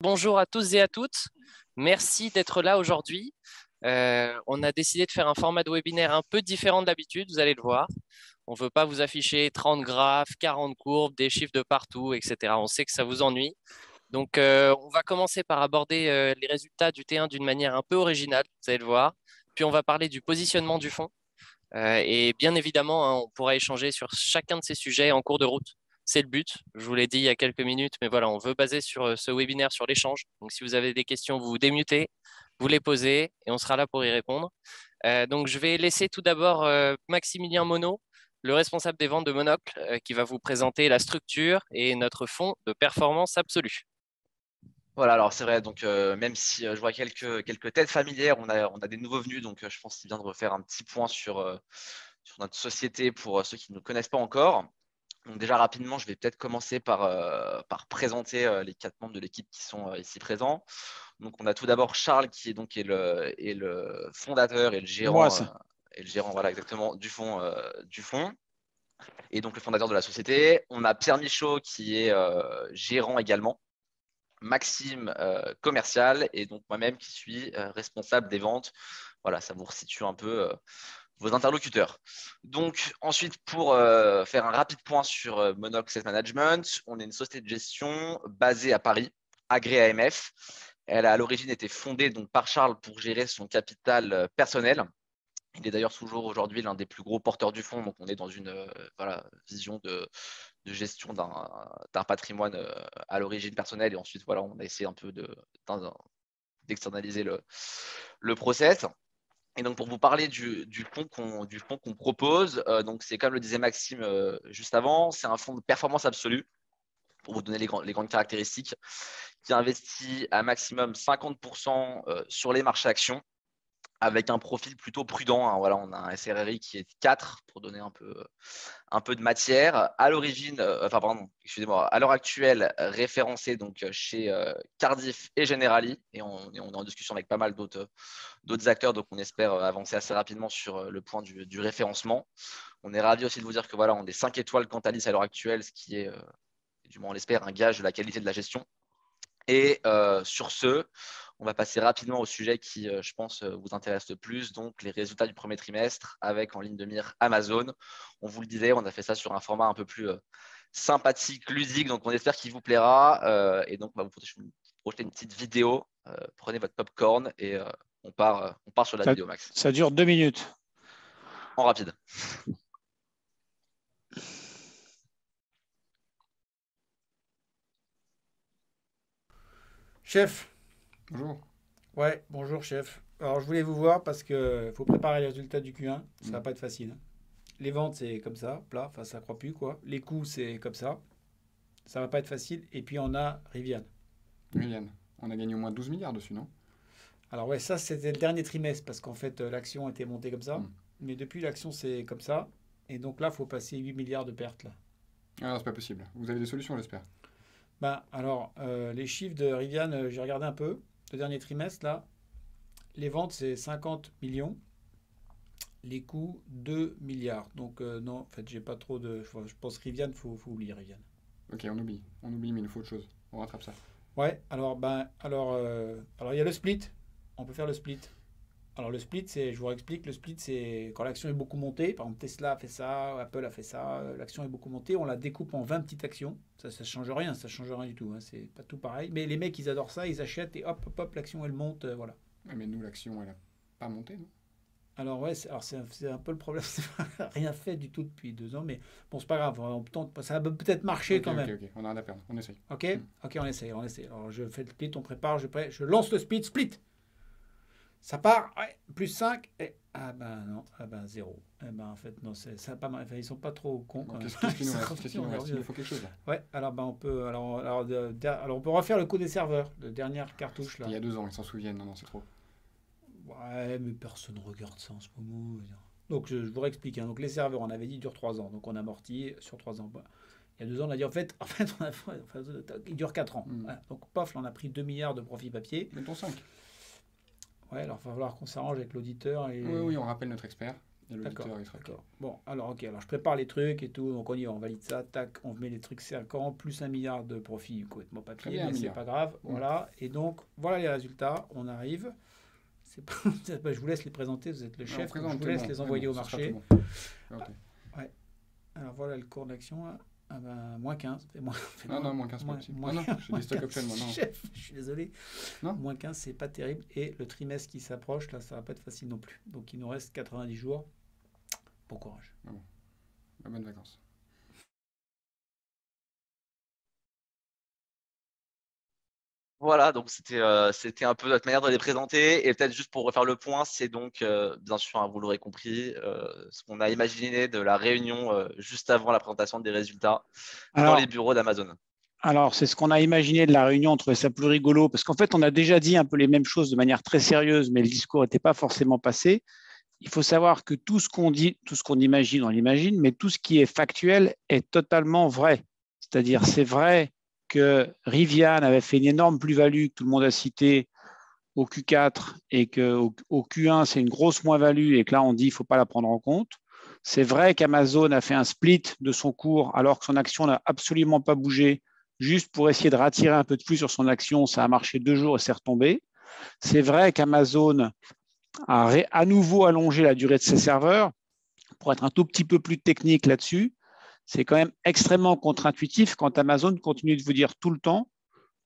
Bonjour à tous et à toutes. Merci d'être là aujourd'hui. On a décidé de faire un format de webinaire un peu différent de d'habitude, vous allez le voir. On ne veut pas vous afficher 30 graphes, 40 courbes, des chiffres de partout, etc. On sait que ça vous ennuie. Donc, on va commencer par aborder les résultats du T1 d'une manière un peu originale, vous allez le voir. Puis, on va parler du positionnement du fonds. Et bien évidemment, hein, on pourra échanger sur chacun de ces sujets en cours de route. C'est le but, je vous l'ai dit il y a quelques minutes, mais voilà, on veut baser sur ce webinaire sur l'échange. Donc, si vous avez des questions, vous vous démutez, vous les posez et on sera là pour y répondre. Donc, je vais laisser tout d'abord Maximilien Monod, le responsable des ventes de Monocle, qui va vous présenter la structure et notre fonds de performance absolue. Voilà, alors c'est vrai, donc même si je vois quelques têtes familières, on a des nouveaux venus, donc je pense qu'il vient de refaire un petit point sur notre société pour ceux qui ne nous connaissent pas encore. Donc déjà rapidement, je vais peut-être commencer par présenter les 4 membres de l'équipe qui sont ici présents. Donc on a tout d'abord Charles qui est le fondateur et le C'est moi, gérant, ça. voilà exactement du fonds, et donc le fondateur de la société. On a Pierre Michaud qui est gérant également. Maxime, commercial, et donc moi-même qui suis responsable des ventes. Voilà, ça vous resitue un peu vos interlocuteurs. Donc ensuite, pour faire un rapide point sur Monocle Asset Management, on est une société de gestion basée à Paris, agréée AMF. Elle a à l'origine été fondée donc, par Charles pour gérer son capital personnel. Il est d'ailleurs toujours aujourd'hui l'un des plus gros porteurs du fonds. Donc, on est dans une vision de gestion d'un patrimoine à l'origine personnelle. Et ensuite, voilà, on a essayé un peu d'externaliser le process. Et donc, pour vous parler du fonds qu'on propose, donc c'est comme le disait Maxime juste avant, c'est un fonds de performance absolue. Pour vous donner les grandes caractéristiques, qui investit à maximum 50% sur les marchés actions, avec un profil plutôt prudent. Hein. Voilà, on a un SRRI qui est 4 pour donner un peu de matière. À l'origine, excusez-moi, à l'heure actuelle, référencé donc chez Cardiff et Generali, et on est en discussion avec pas mal d'autres acteurs, donc on espère avancer assez rapidement sur le point du référencement. On est ravi aussi de vous dire que voilà, on est 5 étoiles Cantalis à l'heure actuelle, ce qui est, du moins on l'espère, un gage de la qualité de la gestion. Et sur ce, on va passer rapidement au sujet qui, je pense, vous intéresse le plus, donc les résultats du premier trimestre avec en ligne de mire Amazon. On vous le disait, on a fait ça sur un format un peu plus sympathique, ludique, donc on espère qu'il vous plaira. Et donc, on va vous projeter une petite vidéo. Prenez votre popcorn et on part sur la vidéo, Max. Ça dure 2 minutes. En rapide. Chef. Bonjour. Ouais, bonjour chef. Alors je voulais vous voir parce que faut préparer les résultats du Q1. Ça va pas être facile. Hein. Les ventes c'est comme ça, plat, enfin ça croit plus quoi. Les coûts c'est comme ça. Ça va pas être facile. Et puis on a Rivian. Rivian, on a gagné au moins 12 milliards dessus, non? Alors ouais, ça c'était le dernier trimestre parce qu'en fait l'action était montée comme ça. Mais depuis l'action c'est comme ça. Et donc là faut passer 8 milliards de pertes là. Ah non, c'est pas possible. Vous avez des solutions, j'espère. Alors les chiffres de Rivian, j'ai regardé un peu. Le dernier trimestre là, les ventes c'est 50 millions. Les coûts, 2 milliards. Donc, non, en fait, j'ai pas trop de. Je pense Rivian, faut oublier Rivian. Ok, on oublie. On oublie, mais il nous faut autre chose. On rattrape ça. Ouais, alors, il y a le split. On peut faire le split. Alors, le split, je vous explique, le split, c'est quand l'action est beaucoup montée. Par exemple, Tesla a fait ça, Apple a fait ça. L'action est beaucoup montée. On la découpe en 20 petites actions. Ça change rien, ça change rien du tout. Hein, c'est pas tout pareil. Mais les mecs, ils adorent ça. Ils achètent et hop, hop, hop, l'action, elle monte. Voilà. Ouais, mais nous, l'action, elle a pas monté, non? Alors ouais, c'est un peu le problème. Rien fait du tout depuis 2 ans, mais bon, c'est pas grave. Ça va peut-être marcher quand même. Ok, on a rien à perdre. On essaye. Ok, ok, on essaye. Alors je fais le split, on prépare, je lance le split. Ça part, ouais, plus 5, et ah ben non, ah ben 0. Eh ben en fait, non, ça pas mal. Enfin, ils sont pas trop cons quand même. Qu'est-ce qu'il nous reste? Il nous faut quelque chose là. Ouais, alors on peut, on peut refaire le coup des serveurs, la dernière cartouche là. Il y a 2 ans, ils s'en souviennent. Non, c'est trop. Ouais, mais personne ne regarde ça en ce moment. Donc, je vous réexplique. Hein. Donc, les serveurs, on avait dit, durent 3 ans. Donc, on amortit sur 3 ans. Il y a 2 ans, on a dit, il dure 4 ans. Voilà. Donc, pof, là, on a pris 2 milliards de profit papier. Mettons 5. Ouais, alors, il va falloir qu'on s'arrange avec l'auditeur. Oui, on rappelle notre expert. Et l'auditeur, D'accord, il sera d'accord. Bon, alors, ok, alors je prépare les trucs et tout, donc on y va, on valide ça, tac, on met les trucs 5 ans, plus 1 milliard de profit, complètement Très papier, bien, 1 mais c'est milliard. pas grave, voilà. Et donc, voilà les résultats, on arrive. C'est pas... je vous laisse les présenter, vous êtes le Alors, chef, donc je vous présente, laisse bon, les c'est envoyer bon, au ce sera marché. tout bon. Ok. Ouais. Alors voilà le cours d'action, là. Ah ben, moins 15. Non, moins 15, pas possible. Non, j'ai des stock options, moi, non. Chef, je suis désolé. Non. Moins 15, c'est pas terrible. Et le trimestre qui s'approche, là, ça va pas être facile non plus. Donc il nous reste 90 jours. Bon courage. Bonnes vacances. Voilà, donc c'était un peu notre manière de les présenter. Et peut-être juste pour refaire le point, c'est donc, bien sûr, hein, vous l'aurez compris, ce qu'on a imaginé de la réunion juste avant la présentation des résultats dans les bureaux d'Amazon. Alors, c'est ce qu'on a imaginé de la réunion, on trouvait ça plus rigolo, parce qu'en fait, on a déjà dit un peu les mêmes choses de manière très sérieuse, mais le discours n'était pas forcément passé. Il faut savoir que tout ce qu'on dit, tout ce qu'on imagine, on l'imagine, mais tout ce qui est factuel est totalement vrai. C'est-à-dire, c'est vrai que Rivian avait fait une énorme plus-value que tout le monde a cité au Q4 et qu'au Q1, c'est une grosse moins-value et que là, on dit qu'il ne faut pas la prendre en compte. C'est vrai qu'Amazon a fait un split de son cours alors que son action n'a absolument pas bougé, juste pour essayer de rattirer un peu de flux sur son action. Ça a marché 2 jours et c'est retombé. C'est vrai qu'Amazon a à nouveau allongé la durée de ses serveurs. Pour être un tout petit peu plus technique là-dessus, c'est quand même extrêmement contre-intuitif quand Amazon continue de vous dire tout le temps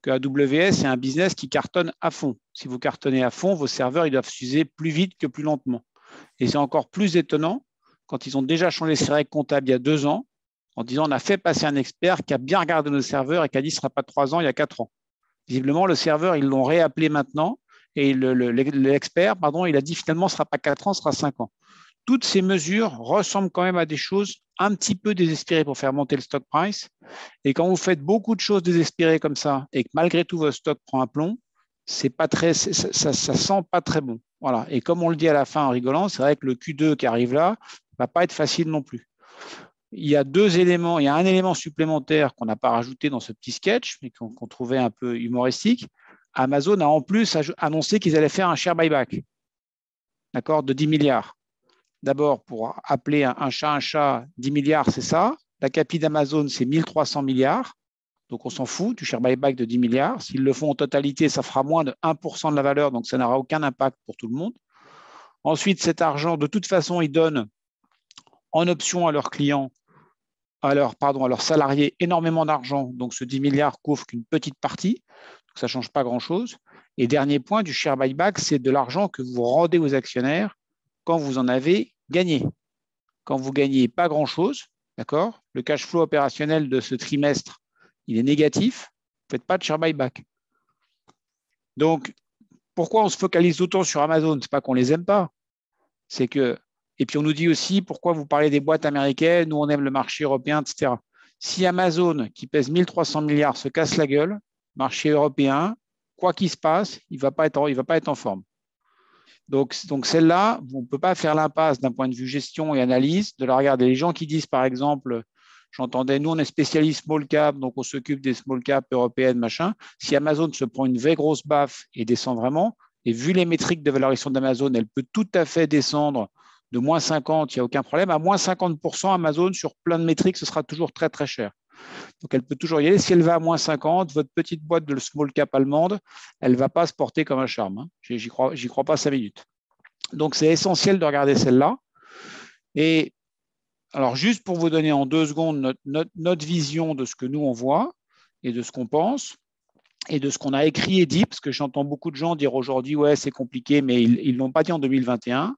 que AWS est un business qui cartonne à fond. Si vous cartonnez à fond, vos serveurs ils doivent s'user plus vite que plus lentement. Et c'est encore plus étonnant quand ils ont déjà changé ces règles comptables il y a 2 ans, en disant on a fait passer un expert qui a bien regardé nos serveurs et qui a dit ce ne sera pas 3 ans, il y a 4 ans. Visiblement, le serveur, ils l'ont réappelé maintenant et l'expert, il a dit finalement ce ne sera pas 4 ans, ce sera 5 ans. Toutes ces mesures ressemblent quand même à des choses un petit peu désespérées pour faire monter le stock price. Et quand vous faites beaucoup de choses désespérées comme ça et que malgré tout votre stock prend un plomb, c'est pas très, ça sent pas très bon. Voilà. Et comme on le dit à la fin en rigolant, c'est vrai que le Q2 qui arrive là va pas être facile non plus. Il y a 2 éléments, il y a un élément supplémentaire qu'on n'a pas rajouté dans ce petit sketch, mais qu'on trouvait un peu humoristique. Amazon a en plus annoncé qu'ils allaient faire un share buyback, d'accord, de 10 milliards. D'abord, pour appeler un chat, 10 milliards, c'est ça. La capi d'Amazon, c'est 1300 milliards. Donc, on s'en fout du share buyback de 10 milliards. S'ils le font en totalité, ça fera moins de 1% de la valeur, donc ça n'aura aucun impact pour tout le monde. Ensuite, cet argent, de toute façon, ils donnent en option à leurs clients, à leurs salariés, énormément d'argent. Donc, ce 10 milliards couvre qu'une petite partie. Donc, ça ne change pas grand-chose. Et dernier point du share buyback, c'est de l'argent que vous rendez aux actionnaires quand vous en avez gagné. Quand vous gagnez pas grand-chose, d'accord, le cash flow opérationnel de ce trimestre, il est négatif, vous ne faites pas de share buyback. Donc, pourquoi on se focalise autant sur Amazon? Ce n'est pas qu'on ne les aime pas. C'est que, et puis on nous dit aussi, pourquoi vous parlez des boîtes américaines, nous on aime le marché européen, etc. Si Amazon, qui pèse 1300 milliards, se casse la gueule, marché européen, quoi qu'il se passe, il ne va pas être en forme. Donc celle-là, on ne peut pas faire l'impasse d'un point de vue gestion et analyse, de la regarder. Les gens qui disent, par exemple, j'entendais, nous, on est spécialiste small cap, donc on s'occupe des small cap européennes, machin. Si Amazon se prend une vraie grosse baffe et descend vraiment, et vu les métriques de valorisation d'Amazon, elle peut tout à fait descendre de moins 50, il n'y a aucun problème. À moins 50%, Amazon, sur plein de métriques, ce sera toujours très, très cher. Donc, elle peut toujours y aller. Si elle va à moins 50, votre petite boîte de small cap allemande, elle ne va pas se porter comme un charme. Hein. J'y crois pas 5 minutes. Donc, c'est essentiel de regarder celle-là. Et alors, juste pour vous donner en 2 secondes notre vision de ce que nous, on voit et de ce qu'on pense et de ce qu'on a écrit et dit, parce que j'entends beaucoup de gens dire aujourd'hui, ouais, c'est compliqué, mais ils ne l'ont pas dit en 2021.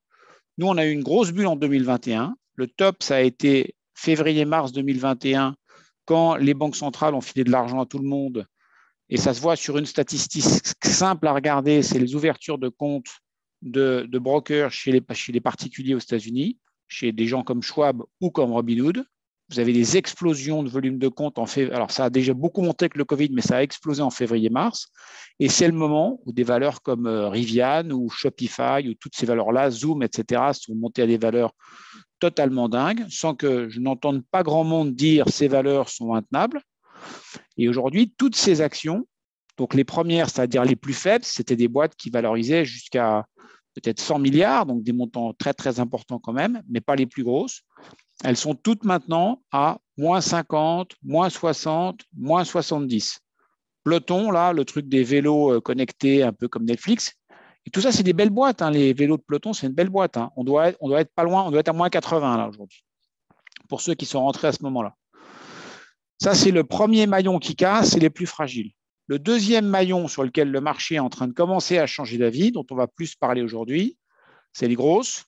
Nous, on a eu une grosse bulle en 2021. Le top, ça a été février-mars 2021, quand les banques centrales ont filé de l'argent à tout le monde. Et ça se voit sur une statistique simple à regarder, c'est les ouvertures de comptes de brokers chez les particuliers aux États-Unis, chez des gens comme Schwab ou comme Robinhood. Vous avez des explosions de volume de comptes en février. Alors, ça a déjà beaucoup monté avec le Covid, mais ça a explosé en février-mars. Et c'est le moment où des valeurs comme Rivian ou Shopify ou toutes ces valeurs-là, Zoom, etc., sont montées à des valeurs totalement dingues, sans que je n'entende pas grand monde dire ces valeurs sont intenables. Et aujourd'hui, toutes ces actions, donc les premières, c'est-à-dire les plus faibles, c'était des boîtes qui valorisaient jusqu'à peut-être 100 milliards, donc des montants très, très importants quand même, mais pas les plus grosses. Elles sont toutes maintenant à moins 50, moins 60, moins 70. Peloton, là, le truc des vélos connectés, un peu comme Netflix. Et tout ça, c'est des belles boîtes. Hein. Les vélos de Peloton, c'est une belle boîte. Hein. On doit être pas loin, on doit être à moins 80 là aujourd'hui, pour ceux qui sont rentrés à ce moment-là. Ça, c'est le premier maillon qui casse, c'est les plus fragiles. Le deuxième maillon sur lequel le marché est en train de commencer à changer d'avis, dont on va plus parler aujourd'hui, c'est les grosses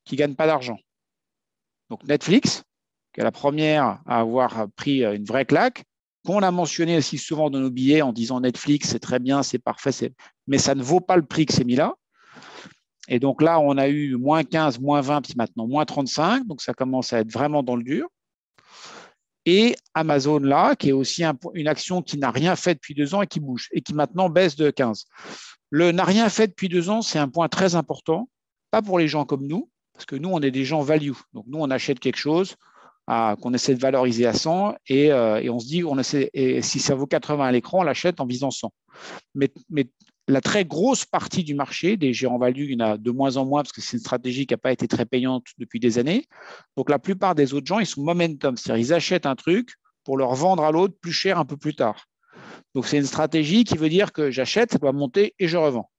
qui ne gagnent pas d'argent. Donc Netflix, qui est la première à avoir pris une vraie claque, qu'on a mentionné aussi souvent dans nos billets en disant Netflix, c'est très bien, c'est parfait, mais ça ne vaut pas le prix que c'est mis là. Et donc là, on a eu moins 15, moins 20, puis maintenant moins 35, donc ça commence à être vraiment dans le dur. Et Amazon là, qui est aussi une action qui n'a rien fait depuis 2 ans et qui bouge, et qui maintenant baisse de 15. Le n'a rien fait depuis 2 ans, c'est un point très important, pas pour les gens comme nous, parce que nous, on est des gens value. Donc nous, on achète quelque chose qu'on essaie de valoriser à 100 et on se dit, et si ça vaut 80 à l'écran, on l'achète en visant 100. Mais la très grosse partie du marché, des gérants value, il y en a de moins en moins parce que c'est une stratégie qui n'a pas été très payante depuis des années. Donc la plupart des autres gens, ils sont momentum, c'est-à-dire ils achètent un truc pour le revendre à l'autre plus cher un peu plus tard. Donc c'est une stratégie qui veut dire que j'achète, ça doit monter et je revends.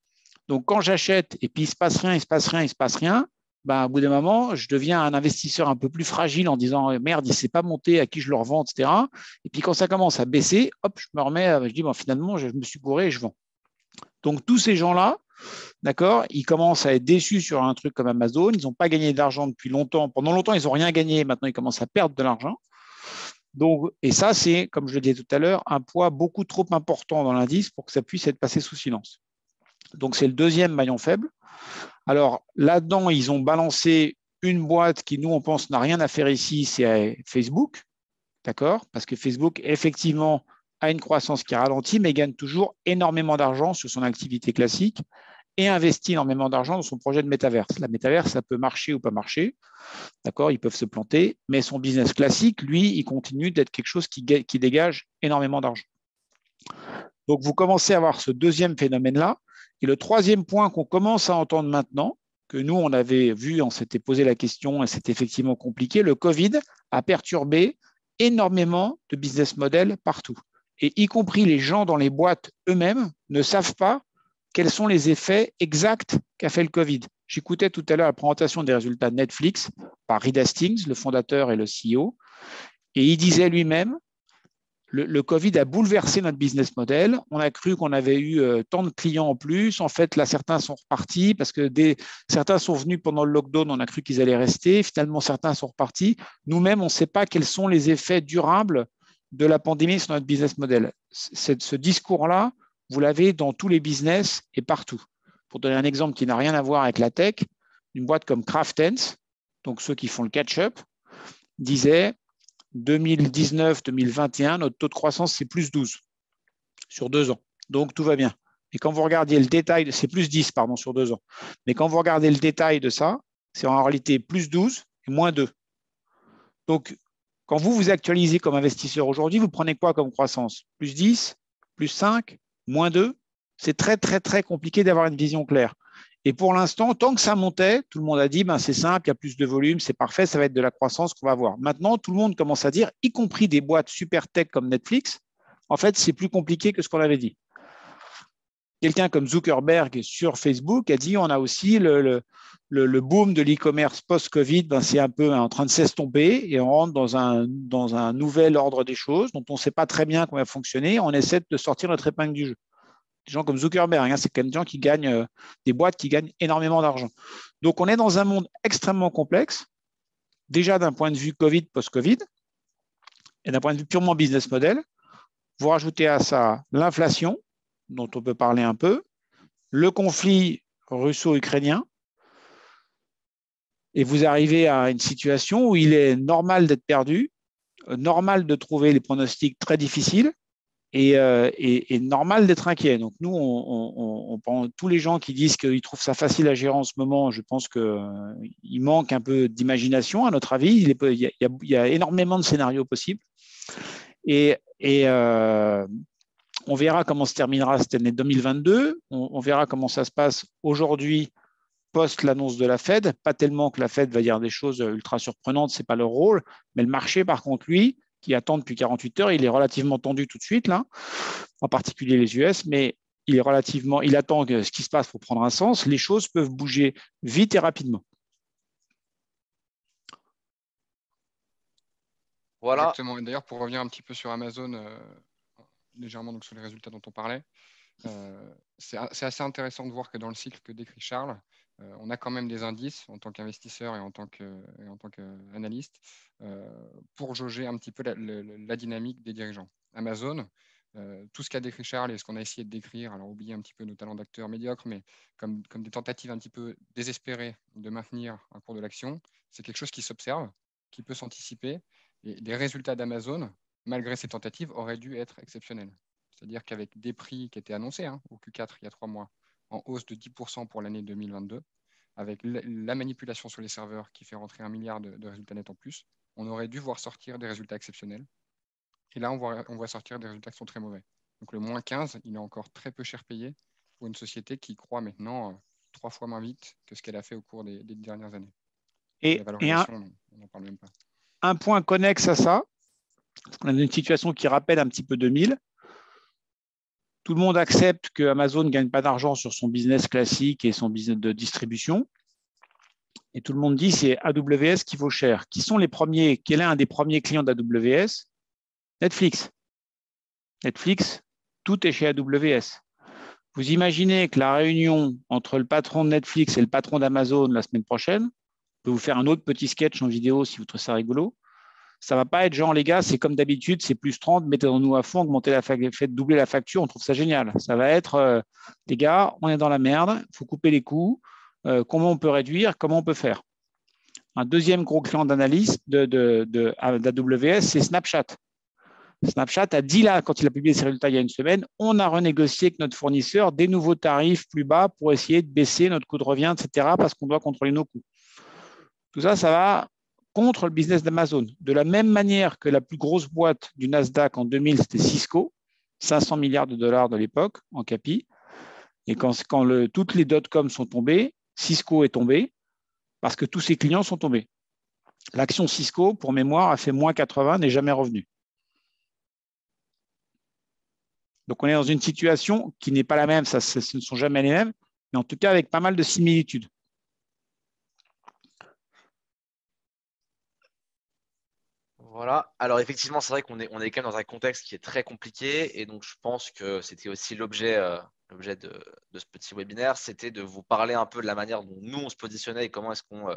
Donc quand j'achète et puis il ne se passe rien, ben, au bout d'un moment, je deviens un investisseur un peu plus fragile en disant merde, il ne s'est pas monté, à qui je le revends, etc. Et puis quand ça commence à baisser, hop, je me remets, je dis bon, finalement, je me suis gouré et je vends. Donc tous ces gens-là, d'accord, ils commencent à être déçus sur un truc comme Amazon, ils n'ont pas gagné d'argent depuis longtemps. Pendant longtemps, ils n'ont rien gagné, maintenant ils commencent à perdre de l'argent. Donc, et ça, c'est, comme je le disais tout à l'heure, un poids beaucoup trop important dans l'indice pour que ça puisse être passé sous silence. Donc c'est le deuxième maillon faible. Alors là-dedans, ils ont balancé une boîte qui, nous, on pense, n'a rien à faire ici, c'est Facebook, d'accord? Parce que Facebook, effectivement, a une croissance qui ralentit, mais gagne toujours énormément d'argent sur son activité classique et investit énormément d'argent dans son projet de métaverse. La métaverse, ça peut marcher ou pas marcher, d'accord? Ils peuvent se planter, mais son business classique, lui, il continue d'être quelque chose qui dégage énormément d'argent. Donc, vous commencez à avoir ce deuxième phénomène-là. Et le troisième point qu'on commence à entendre maintenant, que nous, on avait vu, on s'était posé la question et c'est effectivement compliqué, le Covid a perturbé énormément de business models partout. Et y compris les gens dans les boîtes eux-mêmes ne savent pas quels sont les effets exacts qu'a fait le Covid. J'écoutais tout à l'heure la présentation des résultats de Netflix par Reed Hastings, le fondateur et le CEO, et il disait lui-même, le Covid a bouleversé notre business model. On a cru qu'on avait eu tant de clients en plus. En fait, là, certains sont repartis parce que certains sont venus pendant le lockdown. On a cru qu'ils allaient rester. Finalement, certains sont repartis. Nous-mêmes, on ne sait pas quels sont les effets durables de la pandémie sur notre business model. Ce discours-là, vous l'avez dans tous les business et partout. Pour donner un exemple qui n'a rien à voir avec la tech, une boîte comme Kraft Heinz, donc ceux qui font le ketchup, disait 2019-2021, notre taux de croissance, c'est plus 12 sur 2 ans. Donc, tout va bien. Et quand vous regardiez le détail, c'est plus 10, pardon, sur 2 ans. Mais quand vous regardez le détail de ça, c'est en réalité plus 12 et moins 2. Donc, quand vous actualisez comme investisseur aujourd'hui, vous prenez quoi comme croissance? Plus 10, plus 5, moins 2. C'est très, très, très compliqué d'avoir une vision claire. Et pour l'instant, tant que ça montait, tout le monde a dit c'est simple, il y a plus de volume, c'est parfait, ça va être de la croissance qu'on va avoir. Maintenant, tout le monde commence à dire, y compris des boîtes super tech comme Netflix, en fait, c'est plus compliqué que ce qu'on avait dit. Quelqu'un comme Zuckerberg sur Facebook a dit on a aussi le boom de l'e-commerce post-Covid, c'est un peu en train de s'estomper et on rentre dans un nouvel ordre des choses dont on ne sait pas très bien comment va fonctionner. On essaie de sortir notre épingle du jeu. Des gens comme Zuckerberg, c'est quand même des gens qui gagnent, des boîtes qui gagnent énormément d'argent. Donc, on est dans un monde extrêmement complexe, déjà d'un point de vue Covid, post-Covid, et d'un point de vue purement business model. Vous rajoutez à ça l'inflation, dont on peut parler un peu, le conflit russo-ukrainien, et vous arrivez à une situation où il est normal d'être perdu, normal de trouver les pronostics très difficiles, et normal d'être inquiet. Donc nous, tous les gens qui disent qu'ils trouvent ça facile à gérer en ce moment, je pense qu'il manque un peu d'imagination, à notre avis. Il y a énormément de scénarios possibles. Et on verra comment se terminera cette année 2022. On verra comment ça se passe aujourd'hui post l'annonce de la Fed. Pas tellement que la Fed va dire des choses ultra surprenantes, ce n'est pas leur rôle. Mais le marché, par contre, lui, qui attend depuis 48 heures, il est relativement tendu tout de suite, là, en particulier les US, mais il attend que ce qui se passe pour prendre un sens. Les choses peuvent bouger vite et rapidement. Voilà. Exactement. Et d'ailleurs, pour revenir un petit peu sur Amazon, légèrement donc sur les résultats dont on parlait, c'est assez intéressant de voir que dans le cycle que décrit Charles, on a quand même des indices en tant qu'investisseur et en tant qu'analyste pour jauger un petit peu la dynamique des dirigeants. Amazon, tout ce qu'a décrit Charles et ce qu'on a essayé de décrire, alors oubliez un petit peu nos talents d'acteurs médiocres, mais comme des tentatives un petit peu désespérées de maintenir un cours de l'action, c'est quelque chose qui s'observe, qui peut s'anticiper. Et les résultats d'Amazon, malgré ces tentatives, auraient dû être exceptionnels. C'est-à-dire qu'avec des prix qui étaient annoncés au Q4 il y a 3 mois, en hausse de 10% pour l'année 2022, avec la manipulation sur les serveurs qui fait rentrer 1 milliard de résultats nets en plus, on aurait dû voir sortir des résultats exceptionnels. Et là, on voit sortir des résultats qui sont très mauvais. Donc le moins 15, il est encore très peu cher payé pour une société qui croît maintenant 3 fois moins vite que ce qu'elle a fait au cours des dernières années. Et la valorisation, on n'en parle même pas. Un point connexe à ça, parce qu'on a une situation qui rappelle un petit peu 2000. Tout le monde accepte que Amazon ne gagne pas d'argent sur son business classique et son business de distribution. Et tout le monde dit que c'est AWS qui vaut cher. Qui sont les premiers? Quel est un des premiers clients d'AWS? Netflix. Netflix, tout est chez AWS. Vous imaginez que la réunion entre le patron de Netflix et le patron d'Amazon la semaine prochaine, je peux vous faire un autre petit sketch en vidéo si vous trouvez ça rigolo. Ça ne va pas être genre, les gars, c'est comme d'habitude, c'est plus 30, mettez-nous à fond, faites doubler la facture, on trouve ça génial. Ça va être, les gars, on est dans la merde, il faut couper les coûts, comment on peut réduire, comment on peut faire. Un deuxième gros client d'analyse d'AWS, c'est Snapchat. Snapchat a dit là, quand il a publié ses résultats il y a une semaine, on a renégocié avec notre fournisseur des nouveaux tarifs plus bas pour essayer de baisser notre coût de revient, etc., parce qu'on doit contrôler nos coûts. Tout ça, ça va contre le business d'Amazon. De la même manière que la plus grosse boîte du Nasdaq en 2000, c'était Cisco, 500 milliards de dollars de l'époque en capi. Et quand toutes les dot-com sont tombées, Cisco est tombé parce que tous ses clients sont tombés. L'action Cisco, pour mémoire, a fait moins 80, n'est jamais revenue. Donc, on est dans une situation qui n'est pas la même, ce ne sont jamais les mêmes, mais en tout cas avec pas mal de similitudes. Voilà. Alors effectivement, c'est vrai qu'on est quand même dans un contexte qui est très compliqué et donc je pense que c'était aussi l'objet de ce petit webinaire, c'était de vous parler un peu de la manière dont nous on se positionnait et comment est-ce qu'on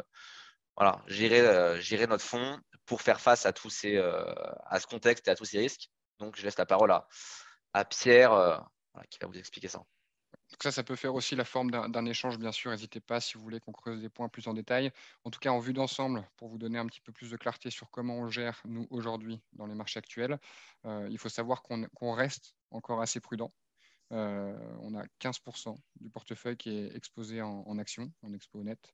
gérait notre fonds pour faire face à à ce contexte et à tous ces risques. Donc je laisse la parole à Pierre qui va vous expliquer ça. Donc ça peut faire aussi la forme d'un échange, bien sûr. N'hésitez pas si vous voulez qu'on creuse des points plus en détail. En tout cas, en vue d'ensemble, pour vous donner un petit peu plus de clarté sur comment on gère, nous, aujourd'hui, dans les marchés actuels, il faut savoir qu'on reste encore assez prudent. On a 15% du portefeuille qui est exposé en actions, en expo net.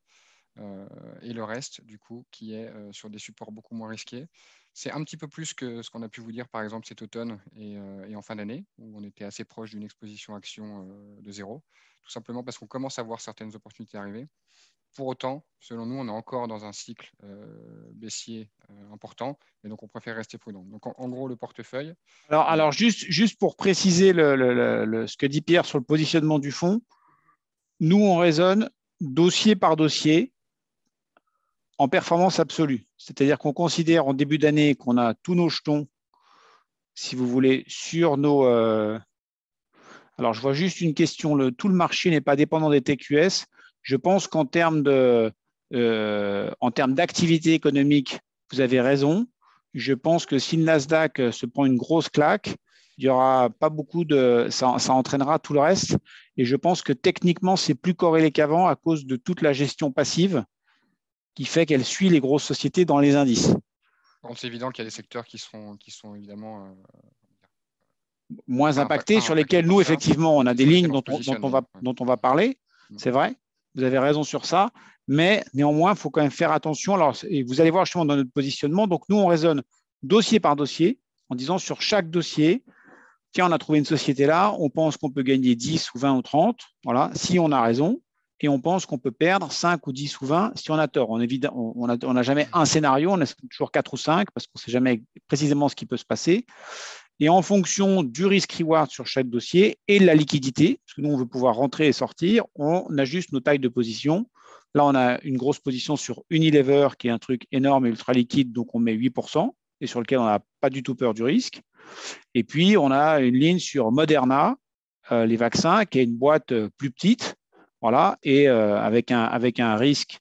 Et le reste, du coup, qui est sur des supports beaucoup moins risqués. C'est un petit peu plus que ce qu'on a pu vous dire, par exemple, cet automne et en fin d'année, où on était assez proche d'une exposition action de zéro, tout simplement parce qu'on commence à voir certaines opportunités arriver. Pour autant, selon nous, on est encore dans un cycle baissier important, et donc on préfère rester prudent. Donc, en gros, le portefeuille… Alors juste pour préciser ce que dit Pierre sur le positionnement du fonds, nous, on raisonne dossier par dossier, en performance absolue. C'est-à-dire qu'on considère en début d'année qu'on a tous nos jetons, si vous voulez, sur nos… Alors, je vois juste une question. Tout le marché n'est pas dépendant des TQS. Je pense qu'en termes d'activité économique, vous avez raison. Je pense que si le Nasdaq se prend une grosse claque, il n'y aura pas beaucoup ça entraînera tout le reste. Et je pense que techniquement, c'est plus corrélé qu'avant à cause de toute la gestion passive qui fait qu'elle suit les grosses sociétés dans les indices. C'est évident qu'il y a des secteurs qui sont évidemment moins impactés, sur lesquels nous, effectivement, on a des lignes dont on va parler. C'est vrai, vous avez raison sur ça. Mais néanmoins, il faut quand même faire attention. Alors, et vous allez voir justement dans notre positionnement. Donc, nous, on raisonne dossier par dossier en disant sur chaque dossier, tiens, on a trouvé une société là, on pense qu'on peut gagner 10 ou 20 ou 30. Voilà, si on a raison. et on pense qu'on peut perdre 5 ou 10 ou 20 si on a tort. On n'a jamais un scénario, on a toujours 4 ou 5 parce qu'on ne sait jamais précisément ce qui peut se passer. Et en fonction du risk-reward sur chaque dossier et de la liquidité, parce que nous, on veut pouvoir rentrer et sortir, on ajuste nos tailles de position. Là, on a une grosse position sur Unilever, qui est un truc énorme et ultra liquide, donc on met 8%, et sur lequel on n'a pas du tout peur du risque. Et puis, on a une ligne sur Moderna, les vaccins, qui est une boîte plus petite, voilà, et avec un risque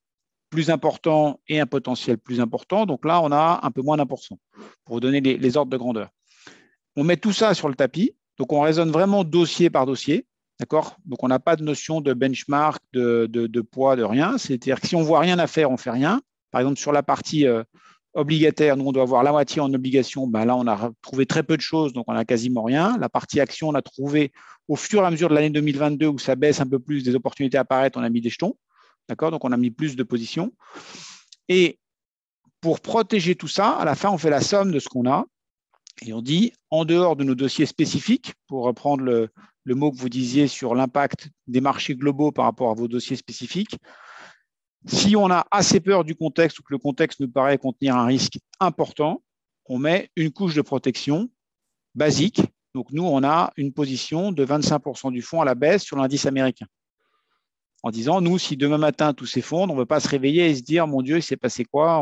plus important et un potentiel plus important. Donc là, on a un peu moins d'1%, pour vous donner les ordres de grandeur. On met tout ça sur le tapis, donc on raisonne vraiment dossier par dossier, d'accord? Donc on n'a pas de notion de benchmark, de poids, de rien. C'est-à-dire que si on ne voit rien à faire, on ne fait rien. Par exemple, sur la partie obligataire, nous, on doit avoir la moitié en obligation. Ben là, on a trouvé très peu de choses, donc on n'a quasiment rien. La partie action, on a trouvé au fur et à mesure de l'année 2022 où ça baisse un peu plus, des opportunités apparaissent, on a mis des jetons, d'accord? Donc on a mis plus de positions. Et pour protéger tout ça, à la fin, on fait la somme de ce qu'on a. Et on dit, en dehors de nos dossiers spécifiques, pour reprendre le mot que vous disiez sur l'impact des marchés globaux par rapport à vos dossiers spécifiques, si on a assez peur du contexte ou que le contexte nous paraît contenir un risque important, on met une couche de protection basique. Donc nous, on a une position de 25% du fonds à la baisse sur l'indice américain. En disant, nous, si demain matin tout s'effondre, on ne veut pas se réveiller et se dire, mon Dieu, il s'est passé quoi?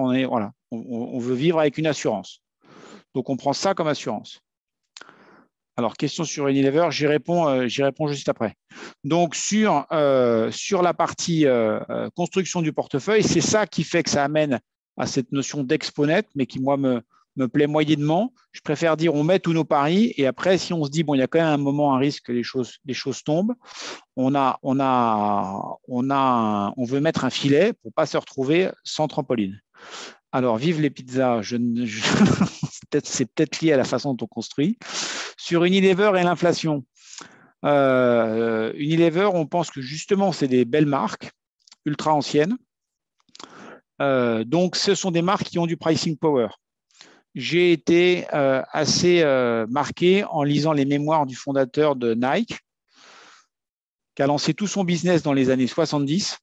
On veut vivre avec une assurance. Donc, on prend ça comme assurance. Alors, question sur Unilever, j'y réponds juste après. Donc, sur la partie construction du portefeuille, c'est ça qui fait que ça amène à cette notion d'exponette, mais qui, moi, me plaît moyennement. Je préfère dire on met tous nos paris et après, si on se dit, bon, il y a quand même un moment, un risque que les choses tombent, on veut mettre un filet pour ne pas se retrouver sans trampoline. Alors, vive les pizzas, c'est peut-être lié à la façon dont on construit. Sur Unilever et l'inflation, Unilever, on pense que justement, c'est des belles marques, ultra anciennes. Donc, ce sont des marques qui ont du pricing power. J'ai été assez marqué en lisant les mémoires du fondateur de Nike, qui a lancé tout son business dans les années 70,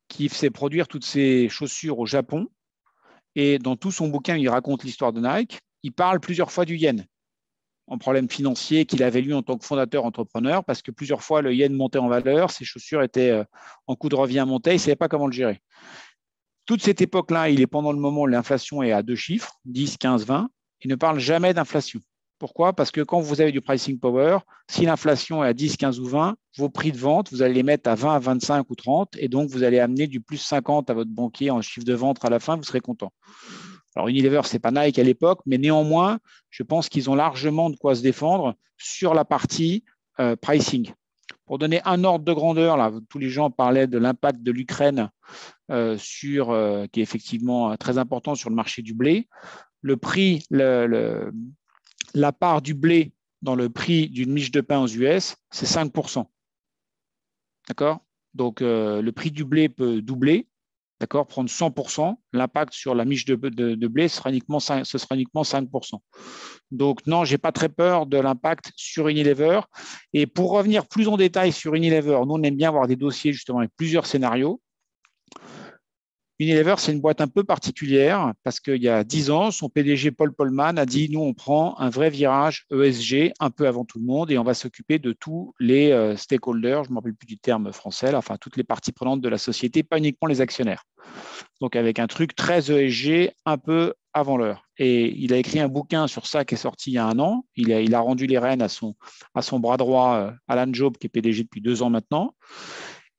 qui faisait produire toutes ses chaussures au Japon. Et dans tout son bouquin, il raconte l'histoire de Nike. Il parle plusieurs fois du yen, en problème financier qu'il avait lu en tant que fondateur entrepreneur, parce que plusieurs fois, le yen montait en valeur, ses chaussures étaient en coût de revient montait, il ne savait pas comment le gérer. Toute cette époque-là, il est pendant le moment où l'inflation est à 2 chiffres, 10, 15, 20. Il ne parle jamais d'inflation. Pourquoi? Parce que quand vous avez du pricing power, si l'inflation est à 10, 15 ou 20, vos prix de vente, vous allez les mettre à 20, 25 ou 30, et donc vous allez amener du plus 50 à votre banquier en chiffre de vente à la fin, vous serez content. Alors Unilever, ce n'est pas Nike à l'époque, mais néanmoins, je pense qu'ils ont largement de quoi se défendre sur la partie pricing. Pour donner un ordre de grandeur, là, tous les gens parlaient de l'impact de l'Ukraine qui est effectivement très important sur le marché du blé. Le prix, la part du blé dans le prix d'une miche de pain aux US, c'est 5%. D'accord? Donc, le prix du blé peut doubler, d'accord, prendre 100%. L'impact sur la miche de blé ce sera uniquement 5%. Donc, non, je n'ai pas très peur de l'impact sur Unilever. Et pour revenir plus en détail sur Unilever, nous, on aime bien avoir des dossiers justement avec plusieurs scénarios. Unilever, c'est une boîte un peu particulière parce qu'il y a 10 ans, son PDG Paul Polman a dit « Nous, on prend un vrai virage ESG un peu avant tout le monde et on va s'occuper de tous les stakeholders, je ne me rappelle plus du terme français, enfin toutes les parties prenantes de la société, pas uniquement les actionnaires. » Donc avec un truc très ESG un peu avant l'heure. Et il a écrit un bouquin sur ça qui est sorti il y a 1 an. Il a rendu les rênes à son bras droit, Alan Jobe, qui est PDG depuis 2 ans maintenant.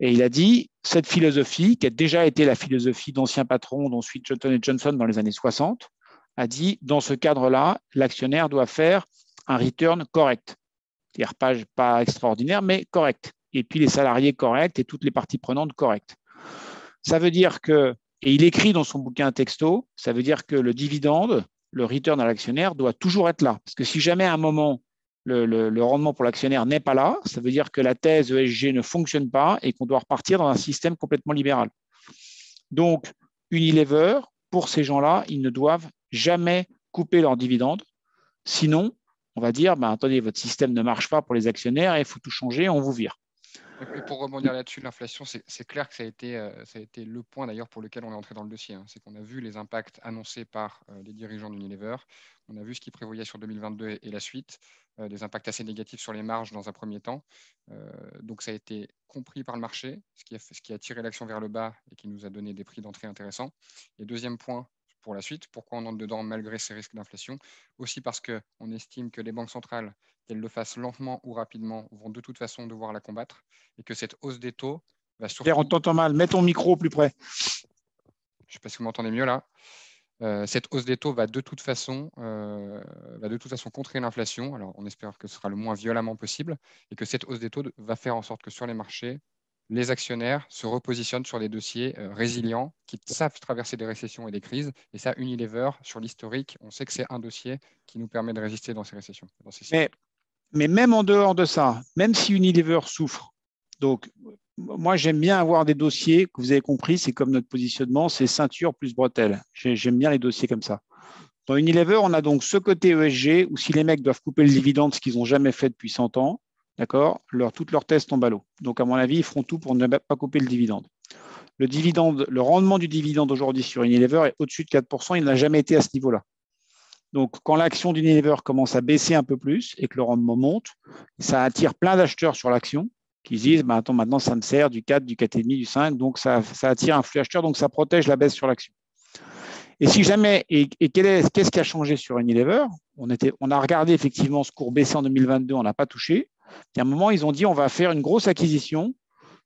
Et il a dit, cette philosophie, qui a déjà été la philosophie d'anciens patrons, dont suite Johnson & Johnson dans les années 60, a dit, dans ce cadre-là, l'actionnaire doit faire un return correct. C'est-à-dire pas extraordinaire, mais correct. Et puis les salariés corrects et toutes les parties prenantes correctes. Ça veut dire que, et il écrit dans son bouquin texto, ça veut dire que le dividende, le return à l'actionnaire doit toujours être là. Parce que si jamais à un moment, le rendement pour l'actionnaire n'est pas là, ça veut dire que la thèse ESG ne fonctionne pas et qu'on doit repartir dans un système complètement libéral. Donc, Unilever, pour ces gens-là, ils ne doivent jamais couper leurs dividendes. Sinon, on va dire, attendez, votre système ne marche pas pour les actionnaires et il faut tout changer, on vous vire. Et pour rebondir là-dessus, l'inflation, c'est clair que ça a été le point d'ailleurs pour lequel on est entré dans le dossier. C'est qu'on a vu les impacts annoncés par les dirigeants d'Unilever. On a vu ce qu'ils prévoyaient sur 2022 et la suite, des impacts assez négatifs sur les marges dans un premier temps. Donc ça a été compris par le marché, ce qui a tiré l'action vers le bas et qui nous a donné des prix d'entrée intéressants. Et deuxième point, pour la suite, pourquoi on entre dedans malgré ces risques d'inflation? Aussi parce qu'on estime que les banques centrales, qu'elles le fassent lentement ou rapidement, vont de toute façon devoir la combattre et que cette hausse des taux va surtout… On t'entend mal, mets ton micro plus près. Je ne sais pas si vous m'entendez mieux là. Cette hausse des taux va de toute façon contrer l'inflation. Alors on espère que ce sera le moins violemment possible et que cette hausse des taux va faire en sorte que sur les marchés, les actionnaires se repositionnent sur des dossiers résilients qui savent traverser des récessions et des crises. Et ça, Unilever, sur l'historique, on sait que c'est un dossier qui nous permet de résister dans ces récessions. Mais même en dehors de ça, même si Unilever souffre, donc moi j'aime bien avoir des dossiers, que vous avez compris, c'est comme notre positionnement, c'est ceinture plus bretelle. J'aime bien les dossiers comme ça. Dans Unilever, on a donc ce côté ESG où si les mecs doivent couper le dividende, ce qu'ils n'ont jamais fait depuis 100 ans, d'accord, toutes leurs tests tombent à l'eau. Donc, à mon avis, ils feront tout pour ne pas couper le dividende. Le rendement du dividende aujourd'hui sur Unilever est au-dessus de 4%. Il n'a jamais été à ce niveau-là. Donc, quand l'action d'Unilever commence à baisser un peu plus et que le rendement monte, ça attire plein d'acheteurs sur l'action qui se disent attends, maintenant, ça me sert du 4, du 4,5, du 5. Donc, ça attire un flux acheteur. Donc, ça protège la baisse sur l'action. Et si jamais, qu'est-ce qui a changé sur Unilever? On a regardé effectivement ce cours baisser en 2022, on n'a pas touché. Et à un moment, ils ont dit on va faire une grosse acquisition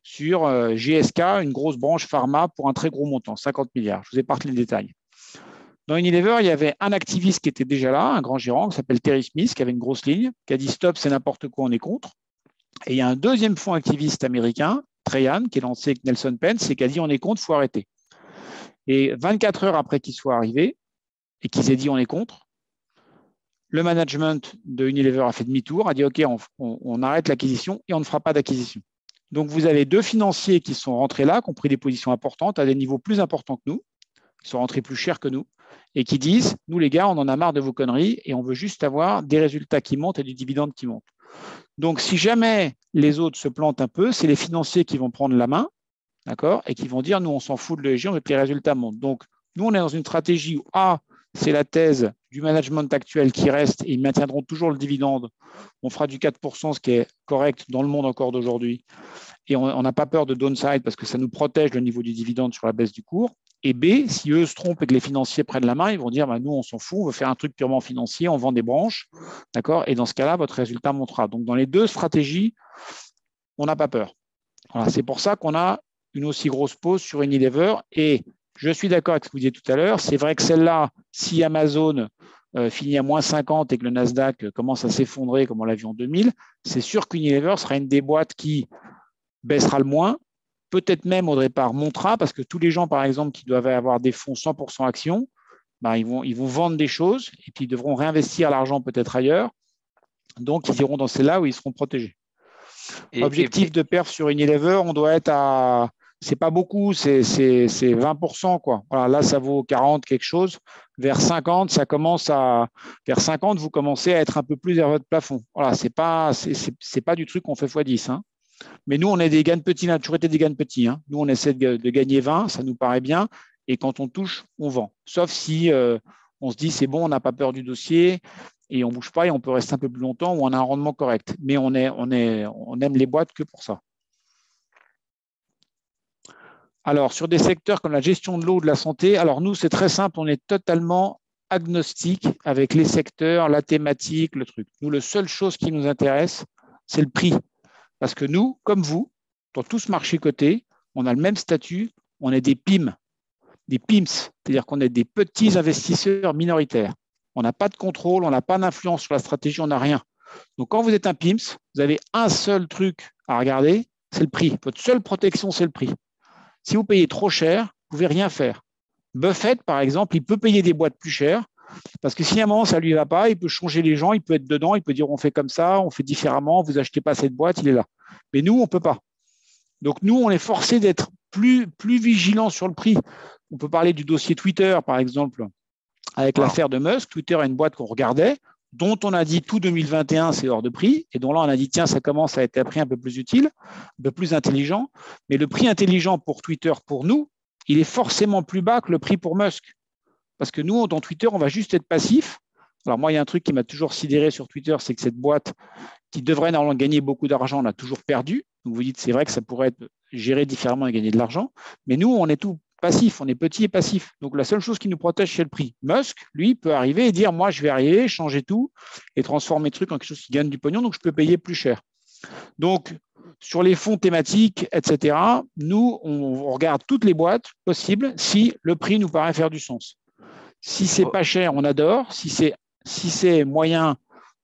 sur GSK, une grosse branche pharma pour un très gros montant, 50 milliards. Je vous ai parlé les détails. Dans Unilever, il y avait un activiste qui était déjà là, un grand gérant qui s'appelle Terry Smith, qui avait une grosse ligne, qui a dit stop, c'est n'importe quoi, on est contre. Et il y a un deuxième fonds activiste américain, Treyan, qui est lancé avec Nelson Pence, et qui a dit on est contre, il faut arrêter. Et 24 heures après qu'ils soient arrivés et qu'ils aient dit on est contre, le management de Unilever a fait demi-tour, a dit OK, on arrête l'acquisition et on ne fera pas d'acquisition. Donc, vous avez deux financiers qui sont rentrés là, qui ont pris des positions importantes à des niveaux plus importants que nous, qui sont rentrés plus chers que nous et qui disent nous, les gars, on en a marre de vos conneries et on veut juste avoir des résultats qui montent et du dividende qui monte. Donc, si jamais les autres se plantent un peu, c'est les financiers qui vont prendre la main, d'accord, et qui vont dire nous, on s'en fout de l'ESG, on veut que les résultats montent. Donc, nous, on est dans une stratégie où c'est la thèse du management actuel qui reste et ils maintiendront toujours le dividende. On fera du 4%, ce qui est correct dans le monde encore d'aujourd'hui. Et on n'a pas peur de downside parce que ça nous protège le niveau du dividende sur la baisse du cours. Et B, si eux se trompent et que les financiers prennent la main, ils vont dire nous, on s'en fout, on veut faire un truc purement financier, on vend des branches. D'accord ? Et dans ce cas-là, votre résultat montera. Donc, dans les deux stratégies, on n'a pas peur. Voilà, c'est pour ça qu'on a une aussi grosse pause sur Unilever. Et je suis d'accord avec ce que vous disiez tout à l'heure. C'est vrai que celle-là, si Amazon finit à moins 50 et que le Nasdaq commence à s'effondrer comme on l'a vu en 2000, c'est sûr qu'Unilever sera une des boîtes qui baissera le moins. Peut-être même au départ montera parce que tous les gens, par exemple, qui doivent avoir des fonds 100% actions, ils vont vendre des choses et puis ils devront réinvestir l'argent peut-être ailleurs. Donc, ils iront dans celle-là où ils seront protégés. Objectif de perf sur Unilever, on doit être à… C'est pas beaucoup, c'est 20%, quoi. Voilà, là, ça vaut 40 quelque chose. Vers 50, vers 50, vous commencez à être un peu plus vers votre plafond. Voilà, c'est pas du truc qu'on fait x10. Hein. Mais nous, on est des gains petits, on a toujours été des gains petits. Hein. Nous, on essaie de gagner 20, ça nous paraît bien. Et quand on touche, on vend. Sauf si on se dit, c'est bon, on n'a pas peur du dossier et on ne bouge pas et on peut rester un peu plus longtemps ou on a un rendement correct. Mais on aime les boîtes que pour ça. Alors, sur des secteurs comme la gestion de l'eau ou de la santé, alors nous, c'est très simple, on est totalement agnostique avec les secteurs, la thématique, le truc. Nous, la seule chose qui nous intéresse, c'est le prix. Parce que nous, comme vous, dans tout ce marché coté, on a le même statut, on est des PIM, c'est-à-dire qu'on est des petits investisseurs minoritaires. On n'a pas de contrôle, on n'a pas d'influence sur la stratégie, on n'a rien. Donc, quand vous êtes un PIMS, vous avez un seul truc à regarder, c'est le prix. Votre seule protection, c'est le prix. Si vous payez trop cher, vous ne pouvez rien faire. Buffett, par exemple, il peut payer des boîtes plus chères parce que si à un moment, ça ne lui va pas, il peut changer les gens, il peut être dedans, il peut dire on fait comme ça, on fait différemment, vous n'achetez pas cette boîte, il est là. Mais nous, on ne peut pas. Donc, nous, on est forcé d'être plus vigilants sur le prix. On peut parler du dossier Twitter, par exemple, avec l'affaire de Musk. Twitter est une boîte qu'on regardait. dont on a dit tout 2021, c'est hors de prix, et dont là, on a dit, tiens, ça commence à être un prix un peu plus utile, un peu plus intelligent. Mais le prix intelligent pour Twitter, pour nous, il est forcément plus bas que le prix pour Musk. Parce que nous, dans Twitter, on va juste être passif. Alors moi, il y a un truc qui m'a toujours sidéré sur Twitter, c'est que cette boîte qui devrait normalement gagner beaucoup d'argent, on a toujours perdu. Donc vous dites, c'est vrai que ça pourrait être géré différemment et gagner de l'argent. Mais nous, on est tout passif, on est petit et passif. Donc la seule chose qui nous protège, c'est le prix. Musk, lui, peut arriver et dire, moi, je vais arriver, changer tout et transformer le truc en quelque chose qui gagne du pognon, donc je peux payer plus cher. Donc, sur les fonds thématiques, etc., nous, on regarde toutes les boîtes possibles si le prix nous paraît faire du sens. Si c'est pas cher, on adore. Si c'est moyen,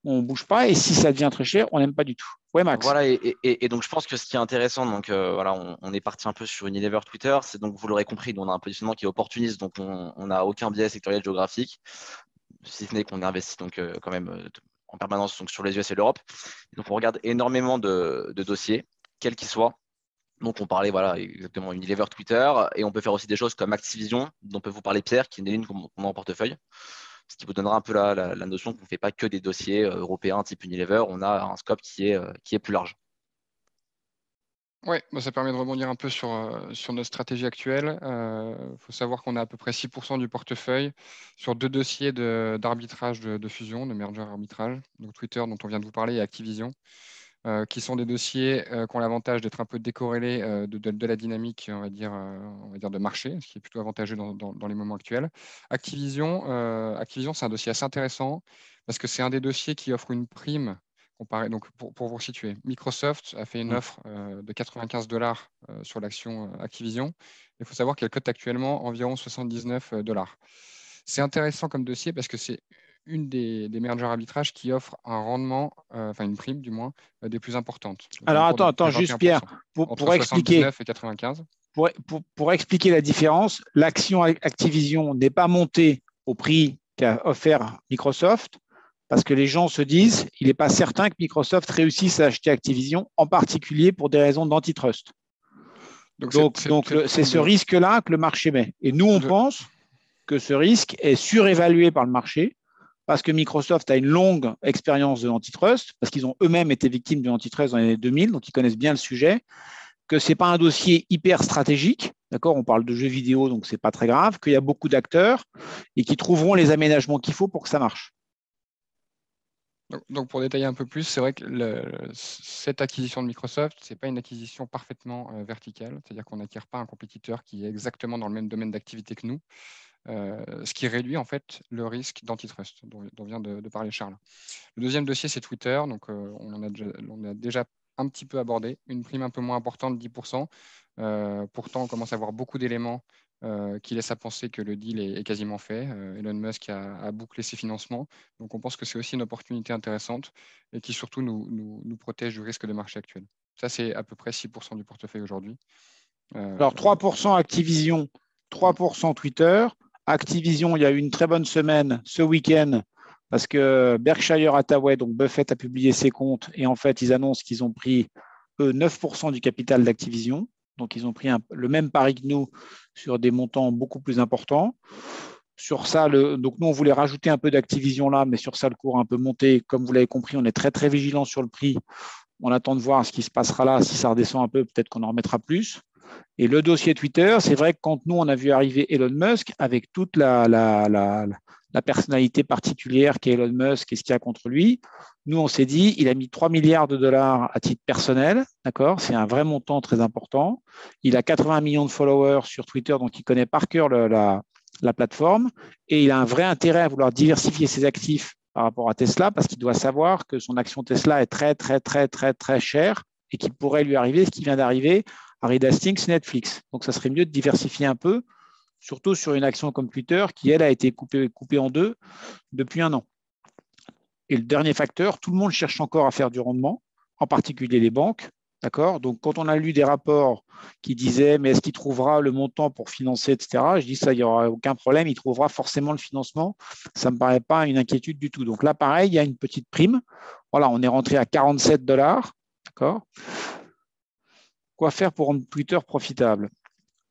on ne bouge pas. Et si ça devient très cher, on n'aime pas du tout. Ouais, Max. Voilà, et donc je pense que ce qui est intéressant, donc voilà, on est parti un peu sur Unilever Twitter, c'est donc vous l'aurez compris, on a un positionnement qui est opportuniste, donc on n'a aucun biais sectoriel géographique, si ce n'est qu'on investit donc quand même en permanence donc, sur les US et l'Europe. Donc on regarde énormément de dossiers, quels qu'ils soient. Donc on parlait voilà exactement Unilever Twitter, et on peut faire aussi des choses comme Activision, dont peut vous parler Pierre, qui est une qu'on a en portefeuille. Ce qui vous donnera un peu la notion qu'on ne fait pas que des dossiers européens type Unilever, on a un scope qui est plus large. Oui, ça permet de rebondir un peu sur notre stratégie actuelle. Faut savoir qu'on a à peu près 6% du portefeuille sur 2 dossiers d'arbitrage de fusion, de merger arbitrage, donc Twitter dont on vient de vous parler et Activision, qui sont des dossiers qui ont l'avantage d'être un peu décorrélés de la dynamique, on va dire de marché, ce qui est plutôt avantageux dans les moments actuels. Activision, c'est un dossier assez intéressant parce que c'est un des dossiers qui offre une prime. Donc pour vous situer, Microsoft a fait une offre de $95 sur l'action Activision. Il faut savoir qu'elle cote actuellement environ $79. C'est intéressant comme dossier parce que c'est une des mergers arbitrages qui offre un rendement, enfin une prime du moins, des plus importantes. Alors attends, juste Pierre, pour expliquer. 79 et 95. Pour expliquer la différence, l'action Activision n'est pas montée au prix qu'a offert Microsoft, parce que les gens se disent, il n'est pas certain que Microsoft réussisse à acheter Activision, en particulier pour des raisons d'antitrust. Donc c'est ce risque-là que le marché met. Et nous, on pense que ce risque est surévalué par le marché, parce que Microsoft a une longue expérience de l'antitrust, parce qu'ils ont eux-mêmes été victimes de l'antitrust dans les années 2000, donc ils connaissent bien le sujet, que ce n'est pas un dossier hyper stratégique, d'accord, on parle de jeux vidéo, donc ce n'est pas très grave, qu'il y a beaucoup d'acteurs et qui trouveront les aménagements qu'il faut pour que ça marche. Donc, pour détailler un peu plus, c'est vrai que cette acquisition de Microsoft, ce n'est pas une acquisition parfaitement verticale, c'est-à-dire qu'on n'acquiert pas un compétiteur qui est exactement dans le même domaine d'activité que nous, ce qui réduit en fait le risque d'antitrust dont vient de parler Charles. Le deuxième dossier, c'est Twitter, donc on a déjà un petit peu abordé, une prime un peu moins importante, 10%. Pourtant, on commence à avoir beaucoup d'éléments qui laisse à penser que le deal est quasiment fait. Elon Musk a bouclé ses financements. Donc, on pense que c'est aussi une opportunité intéressante et qui surtout nous protège du risque de marché actuel. Ça, c'est à peu près 6% du portefeuille aujourd'hui. Alors, 3% Activision, 3% Twitter. Activision, il y a eu une très bonne semaine ce week-end parce que Berkshire Hathaway, donc Buffett, a publié ses comptes et en fait, ils annoncent qu'ils ont pris 9% du capital d'Activision. Donc, ils ont pris le même pari que nous sur des montants beaucoup plus importants. Sur ça, donc nous, on voulait rajouter un peu d'Activision là, mais sur ça, le cours a un peu monté. Comme vous l'avez compris, on est très, très vigilant sur le prix. On attend de voir ce qui se passera là. Si ça redescend un peu, peut-être qu'on en remettra plus. Et le dossier Twitter, c'est vrai que quand nous, on a vu arriver Elon Musk, avec toute la personnalité particulière qu'est Elon Musk et ce qu'il y a contre lui, nous, on s'est dit, il a mis 3 milliards de dollars à titre personnel, d'accord ? C'est un vrai montant très important. Il a 80 millions de followers sur Twitter, donc il connaît par cœur la plateforme, et il a un vrai intérêt à vouloir diversifier ses actifs par rapport à Tesla, parce qu'il doit savoir que son action Tesla est très, très, très, très, très chère, et qu'il pourrait lui arriver ce qui vient d'arriver à Reed Hastings, Netflix. Donc, ça serait mieux de diversifier un peu, surtout sur une action comme Twitter, qui, elle, a été coupée en deux depuis 1 an. Et le dernier facteur, tout le monde cherche encore à faire du rendement, en particulier les banques. D'accord ? Donc, quand on a lu des rapports qui disaient « mais est-ce qu'il trouvera le montant pour financer, etc. » Je dis ça, il n'y aura aucun problème, il trouvera forcément le financement. Ça ne me paraît pas une inquiétude du tout. Donc là, pareil, il y a une petite prime. Voilà, on est rentré à $47. D'accord ? Quoi faire pour rendre Twitter profitable ?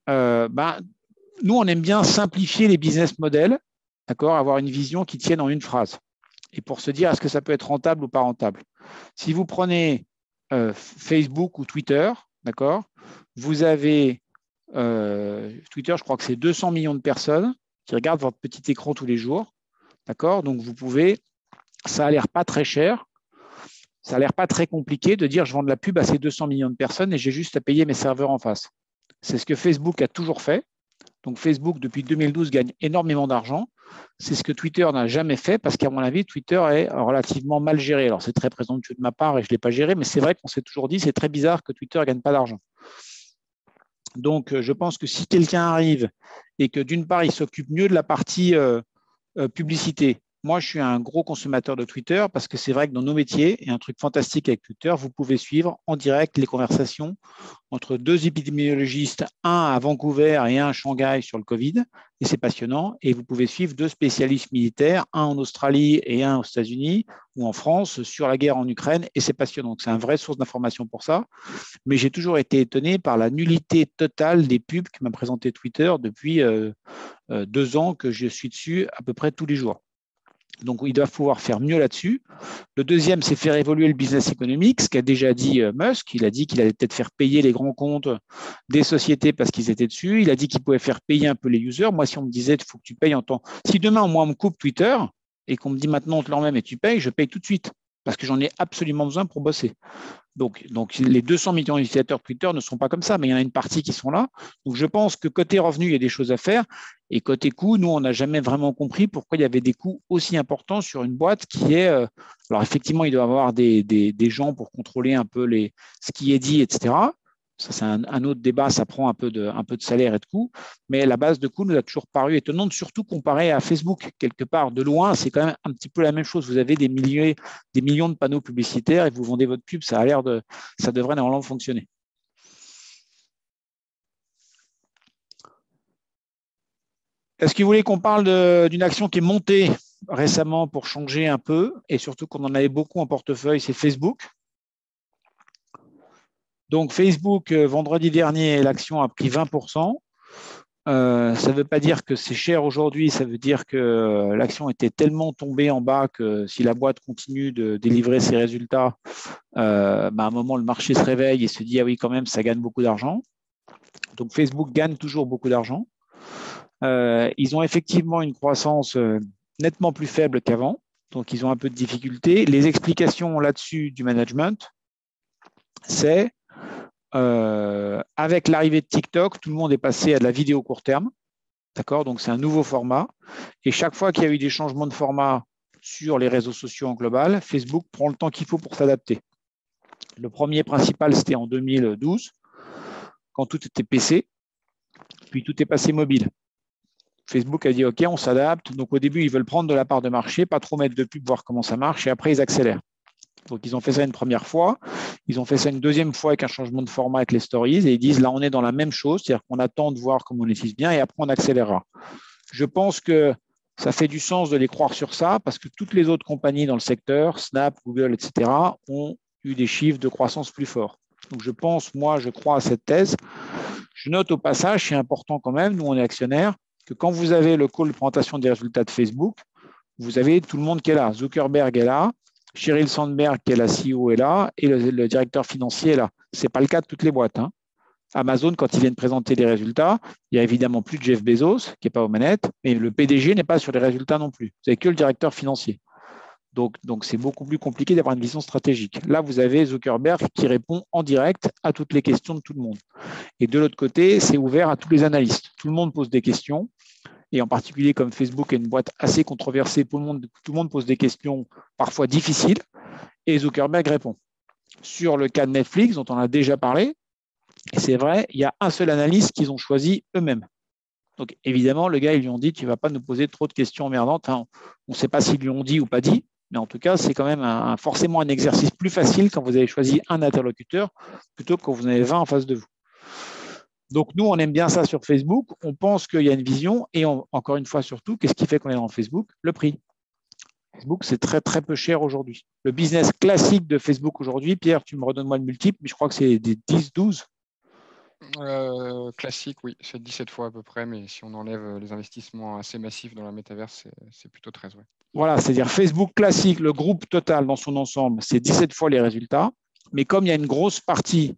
Nous, on aime bien simplifier les business models, d'accord ? Avoir une vision qui tienne en une phrase. et pour se dire est-ce que ça peut être rentable ou pas rentable. Si vous prenez Facebook ou Twitter, d'accord, vous avez Twitter, je crois que c'est 200 millions de personnes qui regardent votre petit écran tous les jours, d'accord. Donc vous pouvez, ça a l'air pas très cher, ça a l'air pas très compliqué de dire je vends de la pub à ces 200 millions de personnes et j'ai juste à payer mes serveurs en face. C'est ce que Facebook a toujours fait. Donc Facebook, depuis 2012, gagne énormément d'argent. C'est ce que Twitter n'a jamais fait parce qu'à mon avis, Twitter est relativement mal géré. Alors c'est très présomptueux de ma part et je ne l'ai pas géré, mais c'est vrai qu'on s'est toujours dit c'est très bizarre que Twitter ne gagne pas d'argent. Donc je pense que si quelqu'un arrive et que d'une part, il s'occupe mieux de la partie publicité. Moi, je suis un gros consommateur de Twitter parce que c'est vrai que dans nos métiers, et un truc fantastique avec Twitter, vous pouvez suivre en direct les conversations entre deux épidémiologistes, un à Vancouver et un à Shanghai sur le Covid, et c'est passionnant. Et vous pouvez suivre deux spécialistes militaires, un en Australie et un aux États-Unis ou en France sur la guerre en Ukraine, et c'est passionnant. Donc, c'est une vraie source d'information pour ça. Mais j'ai toujours été étonné par la nullité totale des pubs que m'a présenté Twitter depuis 2 ans que je suis dessus à peu près tous les jours. Donc, ils doivent pouvoir faire mieux là-dessus. Le deuxième, c'est faire évoluer le business économique, ce qu'a déjà dit Musk. Il a dit qu'il allait peut-être faire payer les grands comptes des sociétés parce qu'ils étaient dessus. Il a dit qu'il pouvait faire payer un peu les users. Moi, si on me disait il faut que tu payes en temps. Si demain, moi, on me coupe Twitter et qu'on me dit maintenant, on te l'emmène et tu payes, je paye tout de suite parce que j'en ai absolument besoin pour bosser. Donc, les 200 millions d'utilisateurs de Twitter ne sont pas comme ça, mais il y en a une partie qui sont là. Donc, je pense que côté revenu, il y a des choses à faire. Et côté coût, nous, on n'a jamais vraiment compris pourquoi il y avait des coûts aussi importants sur une boîte qui est… alors, effectivement, il doit y avoir des gens pour contrôler un peu ce qui est dit, etc. Ça, c'est un autre débat, ça prend un peu de salaire et de coûts. Mais la base de coûts nous a toujours paru étonnante, surtout comparé à Facebook. Quelque part, de loin, c'est quand même un petit peu la même chose. Vous avez des millions de panneaux publicitaires et vous vendez votre pub, ça devrait normalement fonctionner. Est-ce que vous voulez qu'on parle d'une action qui est montée récemment pour changer un peu et surtout qu'on en avait beaucoup en portefeuille, c'est Facebook. Donc Facebook, vendredi dernier, l'action a pris 20%. Ça ne veut pas dire que c'est cher aujourd'hui, ça veut dire que l'action était tellement tombée en bas que si la boîte continue de délivrer ses résultats, à un moment, le marché se réveille et se dit « Ah oui, quand même, ça gagne beaucoup d'argent ». Donc Facebook gagne toujours beaucoup d'argent. Ils ont effectivement une croissance nettement plus faible qu'avant, donc ils ont un peu de difficultés. Les explications là-dessus du management, c'est avec l'arrivée de TikTok, tout le monde est passé à de la vidéo court terme. D'accord, donc c'est un nouveau format. Et chaque fois qu'il y a eu des changements de format sur les réseaux sociaux en global, Facebook prend le temps qu'il faut pour s'adapter. Le premier principal, c'était en 2012, quand tout était PC, puis tout est passé mobile. Facebook a dit OK, on s'adapte. Donc au début, ils veulent prendre de la part de marché, pas trop mettre de pub, voir comment ça marche, et après, ils accélèrent. Donc, ils ont fait ça une première fois. Ils ont fait ça une deuxième fois avec un changement de format avec les stories. Et ils disent, là, on est dans la même chose. C'est-à-dire qu'on attend de voir comment on utilise bien et après, on accélérera. Je pense que ça fait du sens de les croire sur ça parce que toutes les autres compagnies dans le secteur, Snap, Google, etc., ont eu des chiffres de croissance plus forts. Donc, je crois à cette thèse. Je note au passage, c'est important quand même, nous, on est actionnaires, que quand vous avez le call de présentation des résultats de Facebook, vous avez tout le monde qui est là. Zuckerberg est là. Sheryl Sandberg, qui est la CEO, est là, et le directeur financier est là. Ce n'est pas le cas de toutes les boîtes. Amazon, quand ils viennent présenter les résultats, il n'y a évidemment plus de Jeff Bezos, qui n'est pas aux manettes, mais le PDG n'est pas sur les résultats non plus. Vous n'avez que le directeur financier. Donc, c'est beaucoup plus compliqué d'avoir une vision stratégique. Là, vous avez Zuckerberg qui répond en direct à toutes les questions de tout le monde. Et de l'autre côté, c'est ouvert à tous les analystes. Tout le monde pose des questions. Et en particulier, comme Facebook est une boîte assez controversée, tout le monde pose des questions parfois difficiles, et Zuckerberg répond. Sur le cas de Netflix, dont on a déjà parlé, et c'est vrai, il y a un seul analyste qu'ils ont choisi eux-mêmes. Donc évidemment, le gars, ils lui ont dit, tu ne vas pas nous poser trop de questions emmerdantes. Enfin, on ne sait pas s'ils lui ont dit ou pas dit, mais en tout cas, c'est quand même forcément un exercice plus facile quand vous avez choisi un interlocuteur plutôt que quand vous en avez 20 en face de vous. Donc, nous, on aime bien ça sur Facebook. On pense qu'il y a une vision. Et encore une fois, surtout, qu'est-ce qui fait qu'on est dans Facebook? Le prix. Facebook, c'est très, très peu cher aujourd'hui. Le business classique de Facebook aujourd'hui, Pierre, tu me redonnes-moi le multiple, mais je crois que c'est des 10, 12. Classique, oui, c'est 17 fois à peu près, mais si on enlève les investissements assez massifs dans la métaverse, c'est plutôt 13. Ouais. Voilà, c'est-à-dire Facebook classique, le groupe total dans son ensemble, c'est 17 fois les résultats. Mais comme il y a une grosse partie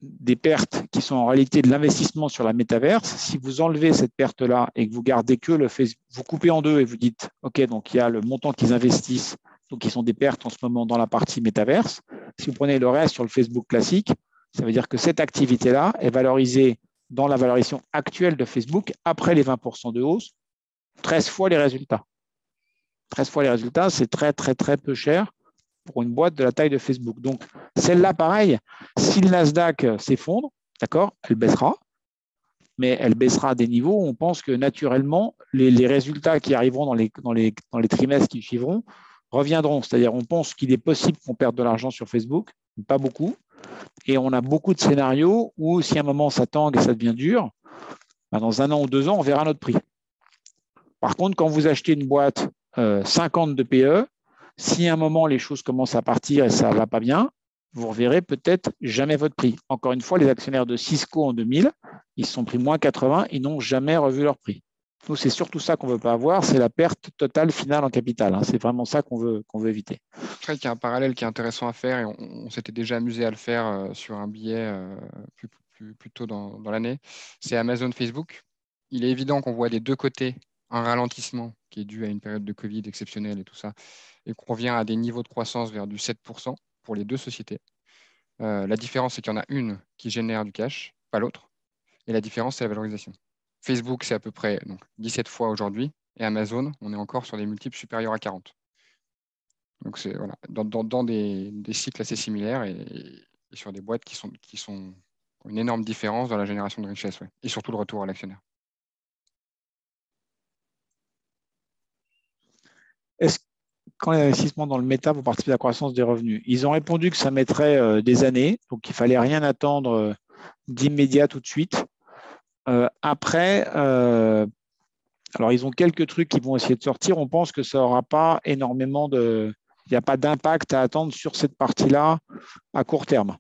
des pertes qui sont en réalité de l'investissement sur la métaverse, si vous enlevez cette perte-là et que vous gardez que le Facebook, vous coupez en deux et vous dites, OK, donc il y a le montant qu'ils investissent, donc qui sont des pertes en ce moment dans la partie métaverse. Si vous prenez le reste sur le Facebook classique, ça veut dire que cette activité-là est valorisée dans la valorisation actuelle de Facebook après les 20% de hausse, 13 fois les résultats. 13 fois les résultats, c'est très, très, très peu cher pour une boîte de la taille de Facebook. Donc, celle-là, pareil, si le Nasdaq s'effondre, d'accord, elle baissera, mais elle baissera à des niveaux où on pense que naturellement, les résultats qui arriveront dans les trimestres qui suivront reviendront. C'est-à-dire, on pense qu'il est possible qu'on perde de l'argent sur Facebook, pas beaucoup, et on a beaucoup de scénarios où si à un moment ça tangue et ça devient dur, ben dans 1 an ou 2 ans, on verra notre prix. Par contre, quand vous achetez une boîte 50 de PE, si à un moment les choses commencent à partir et ça ne va pas bien, vous ne reverrez peut-être jamais votre prix. Encore une fois, les actionnaires de Cisco en 2000, ils se sont pris moins 80, ils n'ont jamais revu leur prix. Nous, c'est surtout ça qu'on ne veut pas avoir, c'est la perte totale finale en capital. C'est vraiment ça qu'on veut éviter. C'est vrai qu'il y a un parallèle qui est intéressant à faire et on s'était déjà amusé à le faire sur un billet plus tôt dans l'année. C'est Amazon Facebook. Il est évident qu'on voit des deux côtés un ralentissement qui est dû à une période de Covid exceptionnelle et tout ça, et qu'on revient à des niveaux de croissance vers du 7% pour les deux sociétés. La différence, c'est qu'il y en a une qui génère du cash, pas l'autre. Et la différence, c'est la valorisation. Facebook, c'est à peu près donc, 17 fois aujourd'hui, et Amazon, on est encore sur des multiples supérieurs à 40. Donc, c'est voilà, dans des cycles assez similaires et sur des boîtes qui ont une énorme différence dans la génération de richesse, ouais, et surtout le retour à l'actionnaire. Est-ce quand les investissements dans le méta vont participer à la croissance des revenus? Ils ont répondu que ça mettrait des années, donc il ne fallait rien attendre d'immédiat tout de suite. Après, alors ils ont quelques trucs qui vont essayer de sortir. On pense que ça n'aura pas énormément il n'y a pas d'impact à attendre sur cette partie-là à court terme.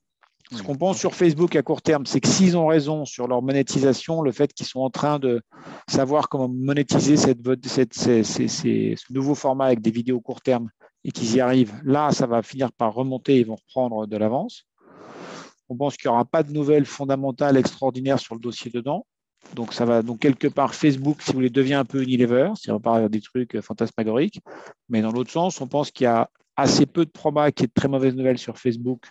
Ce qu'on pense sur Facebook à court terme, c'est que s'ils ont raison sur leur monétisation, le fait qu'ils sont en train de savoir comment monétiser ce nouveau format avec des vidéos court terme et qu'ils y arrivent, là, ça va finir par remonter et ils vont reprendre de l'avance. On pense qu'il n'y aura pas de nouvelles fondamentales extraordinaires sur le dossier dedans. Donc, ça va, donc quelque part, Facebook, si vous voulez, devient un peu Unilever, c'est-à-dire on part vers des trucs fantasmagoriques. Mais dans l'autre sens, on pense qu'il y a assez peu de proba qui est de très mauvaises nouvelles sur Facebook.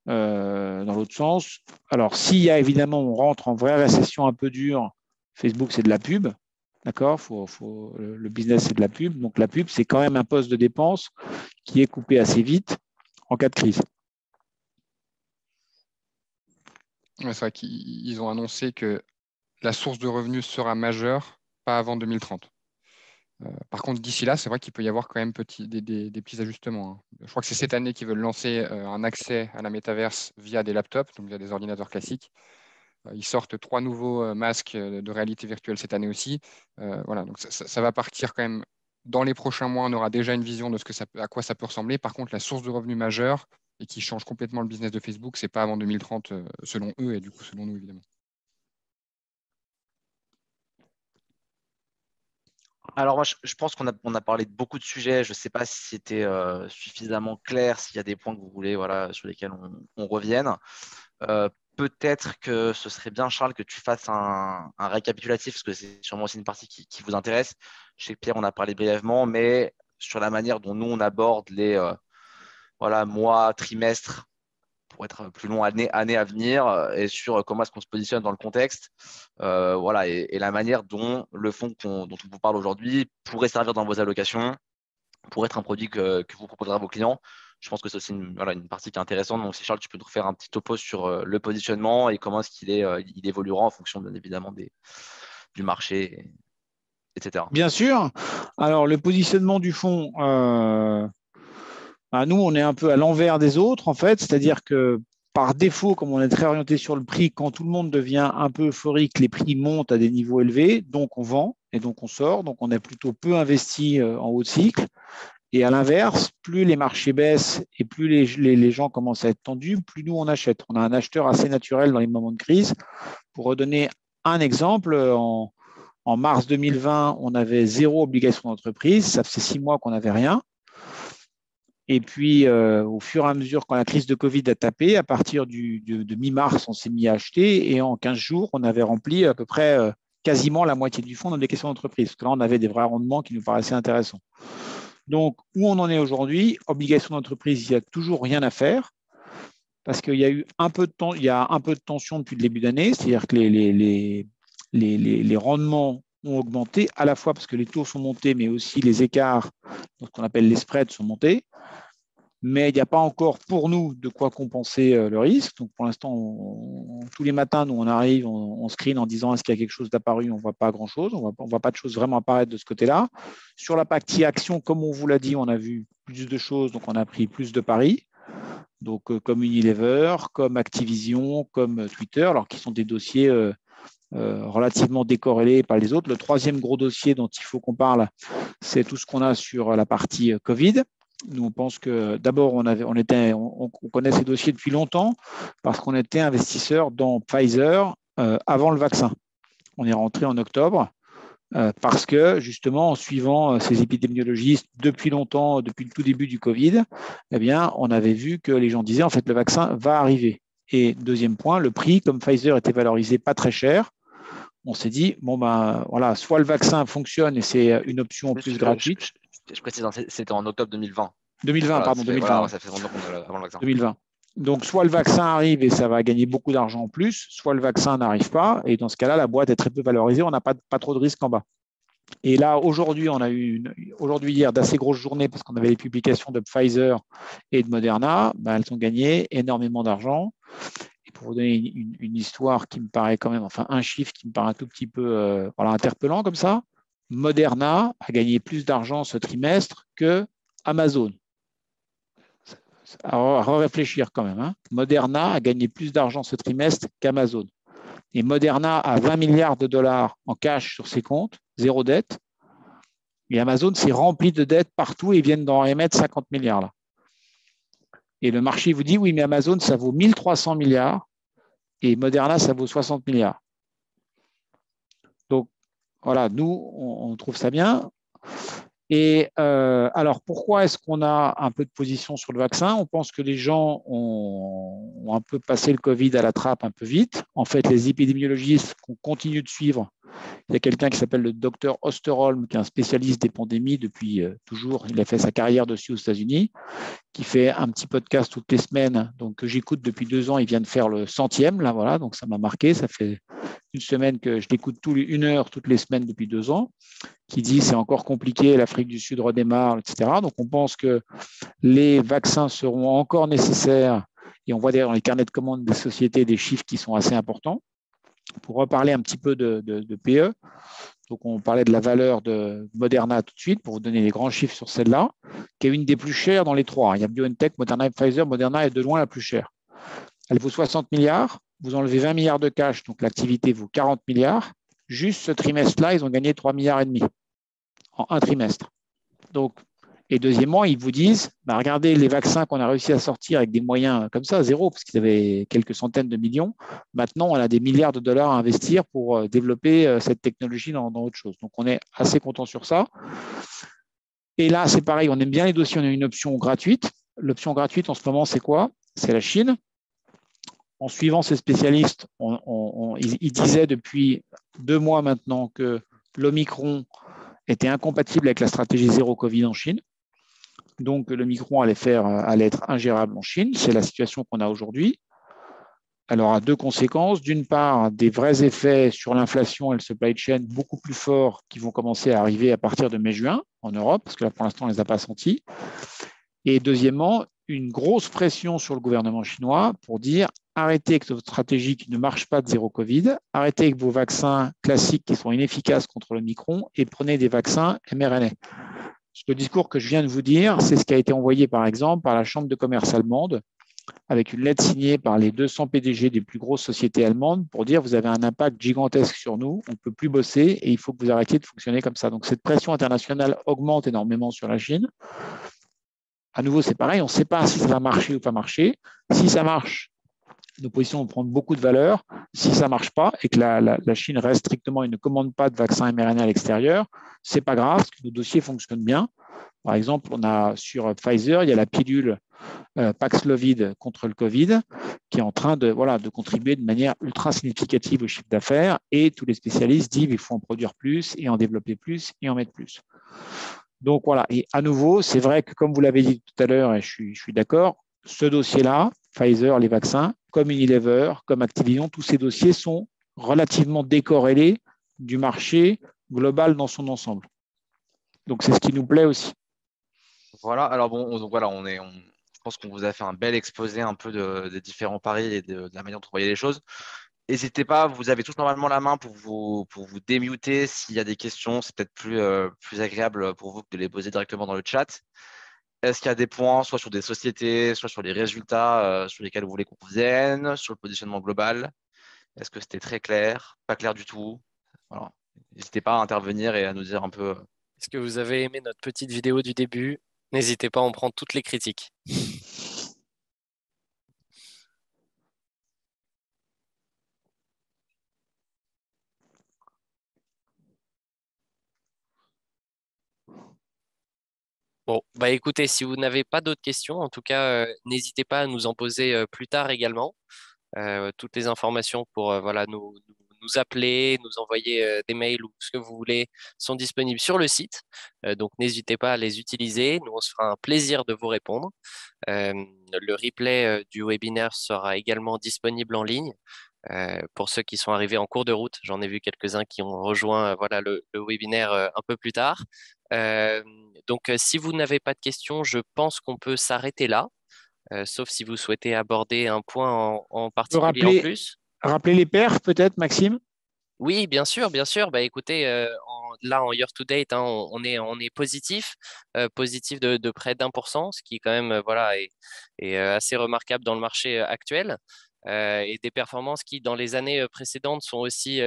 Dans l'autre sens. Alors, s'il y a évidemment, on rentre en vraie récession un peu dure, Facebook, c'est de la pub, d'accord, le business, c'est de la pub. Donc, la pub, c'est quand même un poste de dépense qui est coupé assez vite en cas de crise. Ouais, c'est vrai qu'ils ont annoncé que la source de revenus sera majeure, pas avant 2030. Par contre, d'ici là, c'est vrai qu'il peut y avoir quand même des petits ajustements. Hein. Je crois que c'est cette année qu'ils veulent lancer un accès à la métaverse via des laptops, donc via des ordinateurs classiques. Ils sortent 3 nouveaux masques de réalité virtuelle cette année aussi. Voilà, donc ça va partir quand même. Dans les prochains mois, on aura déjà une vision de à quoi ça peut ressembler. Par contre, la source de revenus majeure et qui change complètement le business de Facebook, c'est pas avant 2030 selon eux et du coup selon nous évidemment. Alors moi, je pense qu'on a parlé de beaucoup de sujets. Je ne sais pas si c'était suffisamment clair, s'il y a des points que vous voulez sur lesquels on revienne. Peut-être que ce serait bien, Charles, que tu fasses un récapitulatif, parce que c'est sûrement aussi une partie qui vous intéresse. Je sais que Pierre, on a parlé brièvement, mais sur la manière dont nous, on aborde les mois, trimestres, pour être plus long, années à venir, et sur comment est-ce qu'on se positionne dans le contexte, et la manière dont le fonds dont on vous parle aujourd'hui pourrait servir dans vos allocations, pour être un produit que vous proposerez à vos clients. Je pense que c'est aussi une partie qui est intéressante. Donc, si Charles, tu peux nous faire un petit topo sur le positionnement et comment est-ce il évoluera en fonction, bien évidemment, du marché, etc. Bien sûr. Alors, le positionnement du fonds, nous, on est un peu à l'envers des autres, en fait. C'est-à-dire que par défaut, comme on est très orienté sur le prix, quand tout le monde devient un peu euphorique, les prix montent à des niveaux élevés, donc on vend et donc on sort. Donc, on est plutôt peu investi en haut de cycle. Et à l'inverse, plus les marchés baissent et plus les gens commencent à être tendus, plus nous, on achète. On a un acheteur assez naturel dans les moments de crise. Pour redonner un exemple, en mars 2020, on avait 0 obligation d'entreprise. Ça faisait 6 mois qu'on n'avait rien. Et puis, au fur et à mesure, quand la crise de Covid a tapé, à partir de mi-mars, on s'est mis à acheter. Et en 15 jours, on avait rempli à peu près quasiment la moitié du fonds d'obligation d'entreprise. Parce que là, on avait des vrais rendements qui nous paraissaient intéressants. Donc, où on en est aujourd'hui, obligation d'entreprise, il n'y a toujours rien à faire. Parce qu'il y a eu un peu de tension depuis le début d'année. C'est-à-dire que les rendements ont augmenté, à la fois parce que les taux sont montés, mais aussi les écarts, ce qu'on appelle les spreads, sont montés. Mais il n'y a pas encore pour nous de quoi compenser le risque. Donc pour l'instant, tous les matins, nous, on arrive, on screen en disant est-ce qu'il y a quelque chose d'apparu? On ne voit pas grand-chose, on ne voit pas de choses vraiment apparaître de ce côté-là. Sur la partie action, comme on vous l'a dit, on a vu plus de choses, donc on a pris plus de paris. Donc comme Unilever, comme Activision, comme Twitter, alors qui sont des dossiers relativement décorrélés par les autres. Le troisième gros dossier dont il faut qu'on parle, c'est tout ce qu'on a sur la partie Covid. Nous, on pense que d'abord, on connaît ces dossiers depuis longtemps parce qu'on était investisseur dans Pfizer avant le vaccin. On est rentré en octobre parce que, justement, en suivant ces épidémiologistes depuis longtemps, depuis le tout début du Covid, eh bien, on avait vu que les gens disaient, en fait, le vaccin va arriver. Et deuxième point, le prix, comme Pfizer était valorisé pas très cher, on s'est dit, bon, ben voilà, soit le vaccin fonctionne et c'est une option en plus gratuite. Je précise, c'était en octobre 2020. 2020, voilà, pardon, 2020. Voilà, ça fait longtemps avant le vaccin. 2020. Donc, soit le vaccin arrive et ça va gagner beaucoup d'argent en plus, soit le vaccin n'arrive pas. Et dans ce cas-là, la boîte est très peu valorisée, on n'a pas trop de risque en bas. Et là, aujourd'hui, on a eu hier d'assez grosses journées parce qu'on avait les publications de Pfizer et de Moderna. Ben, elles ont gagné énormément d'argent. Et pour vous donner une histoire qui me paraît quand même, enfin un chiffre qui me paraît un tout petit peu interpellant comme ça, Moderna a gagné plus d'argent ce trimestre que Amazon. À réfléchir quand même. Hein. Moderna a gagné plus d'argent ce trimestre qu'Amazon. Et Moderna a 20 milliards de dollars en cash sur ses comptes, 0 dette. Et Amazon s'est rempli de dettes partout et viennent d'en émettre 50 milliards là. Et le marché vous dit, oui, mais Amazon, ça vaut 1300 milliards et Moderna, ça vaut 60 milliards. Donc, voilà, nous, on trouve ça bien. Et alors, pourquoi est-ce qu'on a un peu de position sur le vaccin? On pense que les gens ont un peu passé le Covid à la trappe un peu vite. En fait, les épidémiologistes qu'on continue de suivre, il y a quelqu'un qui s'appelle le docteur Osterholm, qui est un spécialiste des pandémies depuis toujours. Il a fait sa carrière dessus aux États-Unis, qui fait un petit podcast toutes les semaines, donc que j'écoute depuis 2 ans. Il vient de faire le 100e, là, voilà, donc ça m'a marqué. Ça fait une semaine que je l'écoute 1 heure toutes les semaines depuis 2 ans, qui dit c'est encore compliqué, l'Afrique du Sud redémarre, etc. Donc on pense que les vaccins seront encore nécessaires et on voit d'ailleurs dans les carnets de commandes des sociétés des chiffres qui sont assez importants. Pour reparler un petit peu de PE, donc on parlait de la valeur de Moderna tout de suite, pour vous donner les grands chiffres sur celle-là, qui est une des plus chères dans les 3. Il y a BioNTech, Moderna et Pfizer. Moderna est de loin la plus chère. Elle vaut 60 milliards, vous enlevez 20 milliards de cash, donc l'activité vaut 40 milliards. Juste ce trimestre-là, ils ont gagné 3,5 milliards en un trimestre. Donc, et deuxièmement, ils vous disent, bah, regardez les vaccins qu'on a réussi à sortir avec des moyens comme ça, 0, parce qu'ils avaient quelques centaines de millions. Maintenant, on a des milliards de dollars à investir pour développer cette technologie dans autre chose. Donc, on est assez content sur ça. Et là, c'est pareil, on aime bien les dossiers, on a une option gratuite. L'option gratuite, en ce moment, c'est quoi? C'est la Chine. En suivant ces spécialistes, ils disaient depuis 2 mois maintenant que l'Omicron était incompatible avec la stratégie zéro Covid en Chine. Donc, le Omicron allait être ingérable en Chine. C'est la situation qu'on a aujourd'hui. Elle aura 2 conséquences. D'une part, des vrais effets sur l'inflation et le supply chain beaucoup plus forts qui vont commencer à arriver à partir de mai-juin en Europe, parce que là, pour l'instant, on ne les a pas sentis. Et deuxièmement, une grosse pression sur le gouvernement chinois pour dire arrêtez avec votre stratégie qui ne marche pas de zéro Covid, arrêtez avec vos vaccins classiques qui sont inefficaces contre le Omicron et prenez des vaccins mRNA. Le discours que je viens de vous dire, c'est ce qui a été envoyé par exemple par la Chambre de commerce allemande avec une lettre signée par les 200 PDG des plus grosses sociétés allemandes pour dire vous avez un impact gigantesque sur nous, on ne peut plus bosser et il faut que vous arrêtiez de fonctionner comme ça. Donc cette pression internationale augmente énormément sur la Chine. À nouveau, c'est pareil, on ne sait pas si ça va marcher ou pas marcher. Si ça marche, nos positions vont prendre beaucoup de valeur. Si ça ne marche pas et que la Chine reste strictement et ne commande pas de vaccins mRNA à l'extérieur, ce n'est pas grave, parce que nos dossiers fonctionnent bien. Par exemple, on a sur Pfizer, il y a la pilule Paxlovid contre le Covid qui est en train de contribuer de manière ultra significative au chiffre d'affaires et tous les spécialistes disent qu'il faut en produire plus et en développer plus et en mettre plus. Donc voilà, et à nouveau, c'est vrai que comme vous l'avez dit tout à l'heure, et je suis d'accord, ce dossier-là, Pfizer, les vaccins, comme Unilever, comme Activision, tous ces dossiers sont relativement décorrélés du marché global dans son ensemble. Donc c'est ce qui nous plaît aussi. Voilà, alors bon, donc voilà, je pense qu'on vous a fait un bel exposé un peu des différents paris et de la manière dont on voyait les choses. N'hésitez pas, vous avez tous normalement la main pour vous démuter s'il y a des questions. C'est peut-être plus agréable pour vous que de les poser directement dans le chat. Est-ce qu'il y a des points, soit sur des sociétés, soit sur les résultats sur lesquels vous voulez qu'on vienne, sur le positionnement global? Est-ce que c'était très clair? Pas clair du tout? Voilà. N'hésitez pas à intervenir et à nous dire un peu. Est-ce que vous avez aimé notre petite vidéo du début? N'hésitez pas, on prend toutes les critiques. Bon, bah écoutez, si vous n'avez pas d'autres questions, en tout cas, n'hésitez pas à nous en poser plus tard également. Toutes les informations pour voilà, nous appeler, nous envoyer des mails ou ce que vous voulez sont disponibles sur le site. Donc n'hésitez pas à les utiliser. Nous, on se fera un plaisir de vous répondre. Euh, le replay du webinaire sera également disponible en ligne. Pour ceux qui sont arrivés en cours de route, j'en ai vu quelques-uns qui ont rejoint voilà, le webinaire un peu plus tard. Donc, si vous n'avez pas de questions, je pense qu'on peut s'arrêter là, sauf si vous souhaitez aborder un point en On peut particulier en plus. rappeler les perfs peut-être, Maxime? Oui, bien sûr, bien sûr. Bah, écoutez, là, en year to date, hein, on est positif, positif de près d'1%, ce qui quand même voilà, est assez remarquable dans le marché actuel. Et des performances qui, dans les années précédentes, sont aussi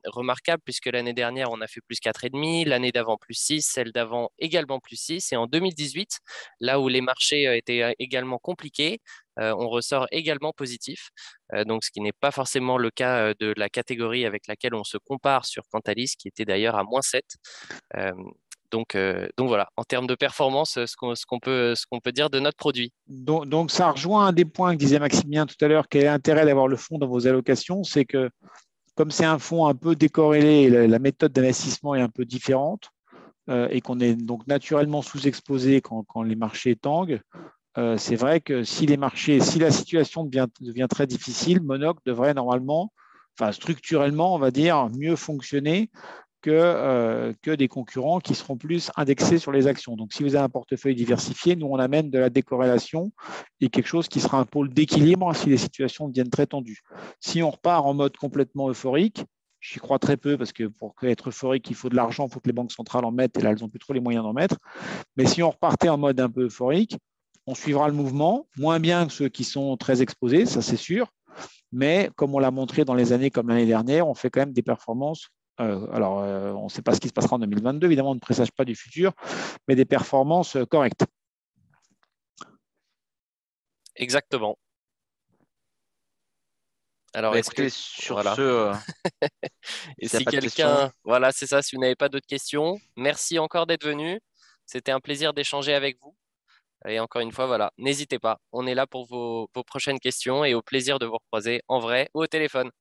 remarquables, puisque l'année dernière, on a fait plus 4,5, l'année d'avant plus 6, celle d'avant également plus 6. Et en 2018, là où les marchés étaient également compliqués, on ressort également positif. Donc, ce qui n'est pas forcément le cas de la catégorie avec laquelle on se compare sur Cantalis, qui était d'ailleurs à -7. Euh, donc voilà, en termes de performance, ce qu'on peut dire de notre produit. Donc, ça rejoint un des points que disait Maximien tout à l'heure, quel est l'intérêt d'avoir le fonds dans vos allocations, c'est que comme c'est un fonds un peu décorrélé, la méthode d'investissement est un peu différente et qu'on est donc naturellement sous-exposé quand les marchés tanguent, c'est vrai que si la situation devient très difficile, Monoc devrait normalement, enfin structurellement, on va dire, mieux fonctionner que des concurrents qui seront plus indexés sur les actions. Donc, si vous avez un portefeuille diversifié, nous, on amène de la décorrélation et quelque chose qui sera un pôle d'équilibre si les situations deviennent très tendues. Si on repart en mode complètement euphorique, j'y crois très peu parce que pour être euphorique, il faut de l'argent, il faut que les banques centrales en mettent et là, elles n'ont plus trop les moyens d'en mettre. Mais si on repartait en mode un peu euphorique, on suivra le mouvement, moins bien que ceux qui sont très exposés, ça c'est sûr. Mais comme on l'a montré dans les années comme l'année dernière, on fait quand même des performances. On ne sait pas ce qui se passera en 2022, évidemment, on ne présage pas du futur, mais des performances correctes. Exactement. Alors, Bah, est-ce que écoutez, sur voilà. ce, Et s'il n'y a si pas de questions, quelqu'un, voilà, c'est ça, si vous n'avez pas d'autres questions, merci encore d'être venu. C'était un plaisir d'échanger avec vous. Et encore une fois, voilà, n'hésitez pas. On est là pour vos prochaines questions et au plaisir de vous recroiser en vrai ou au téléphone.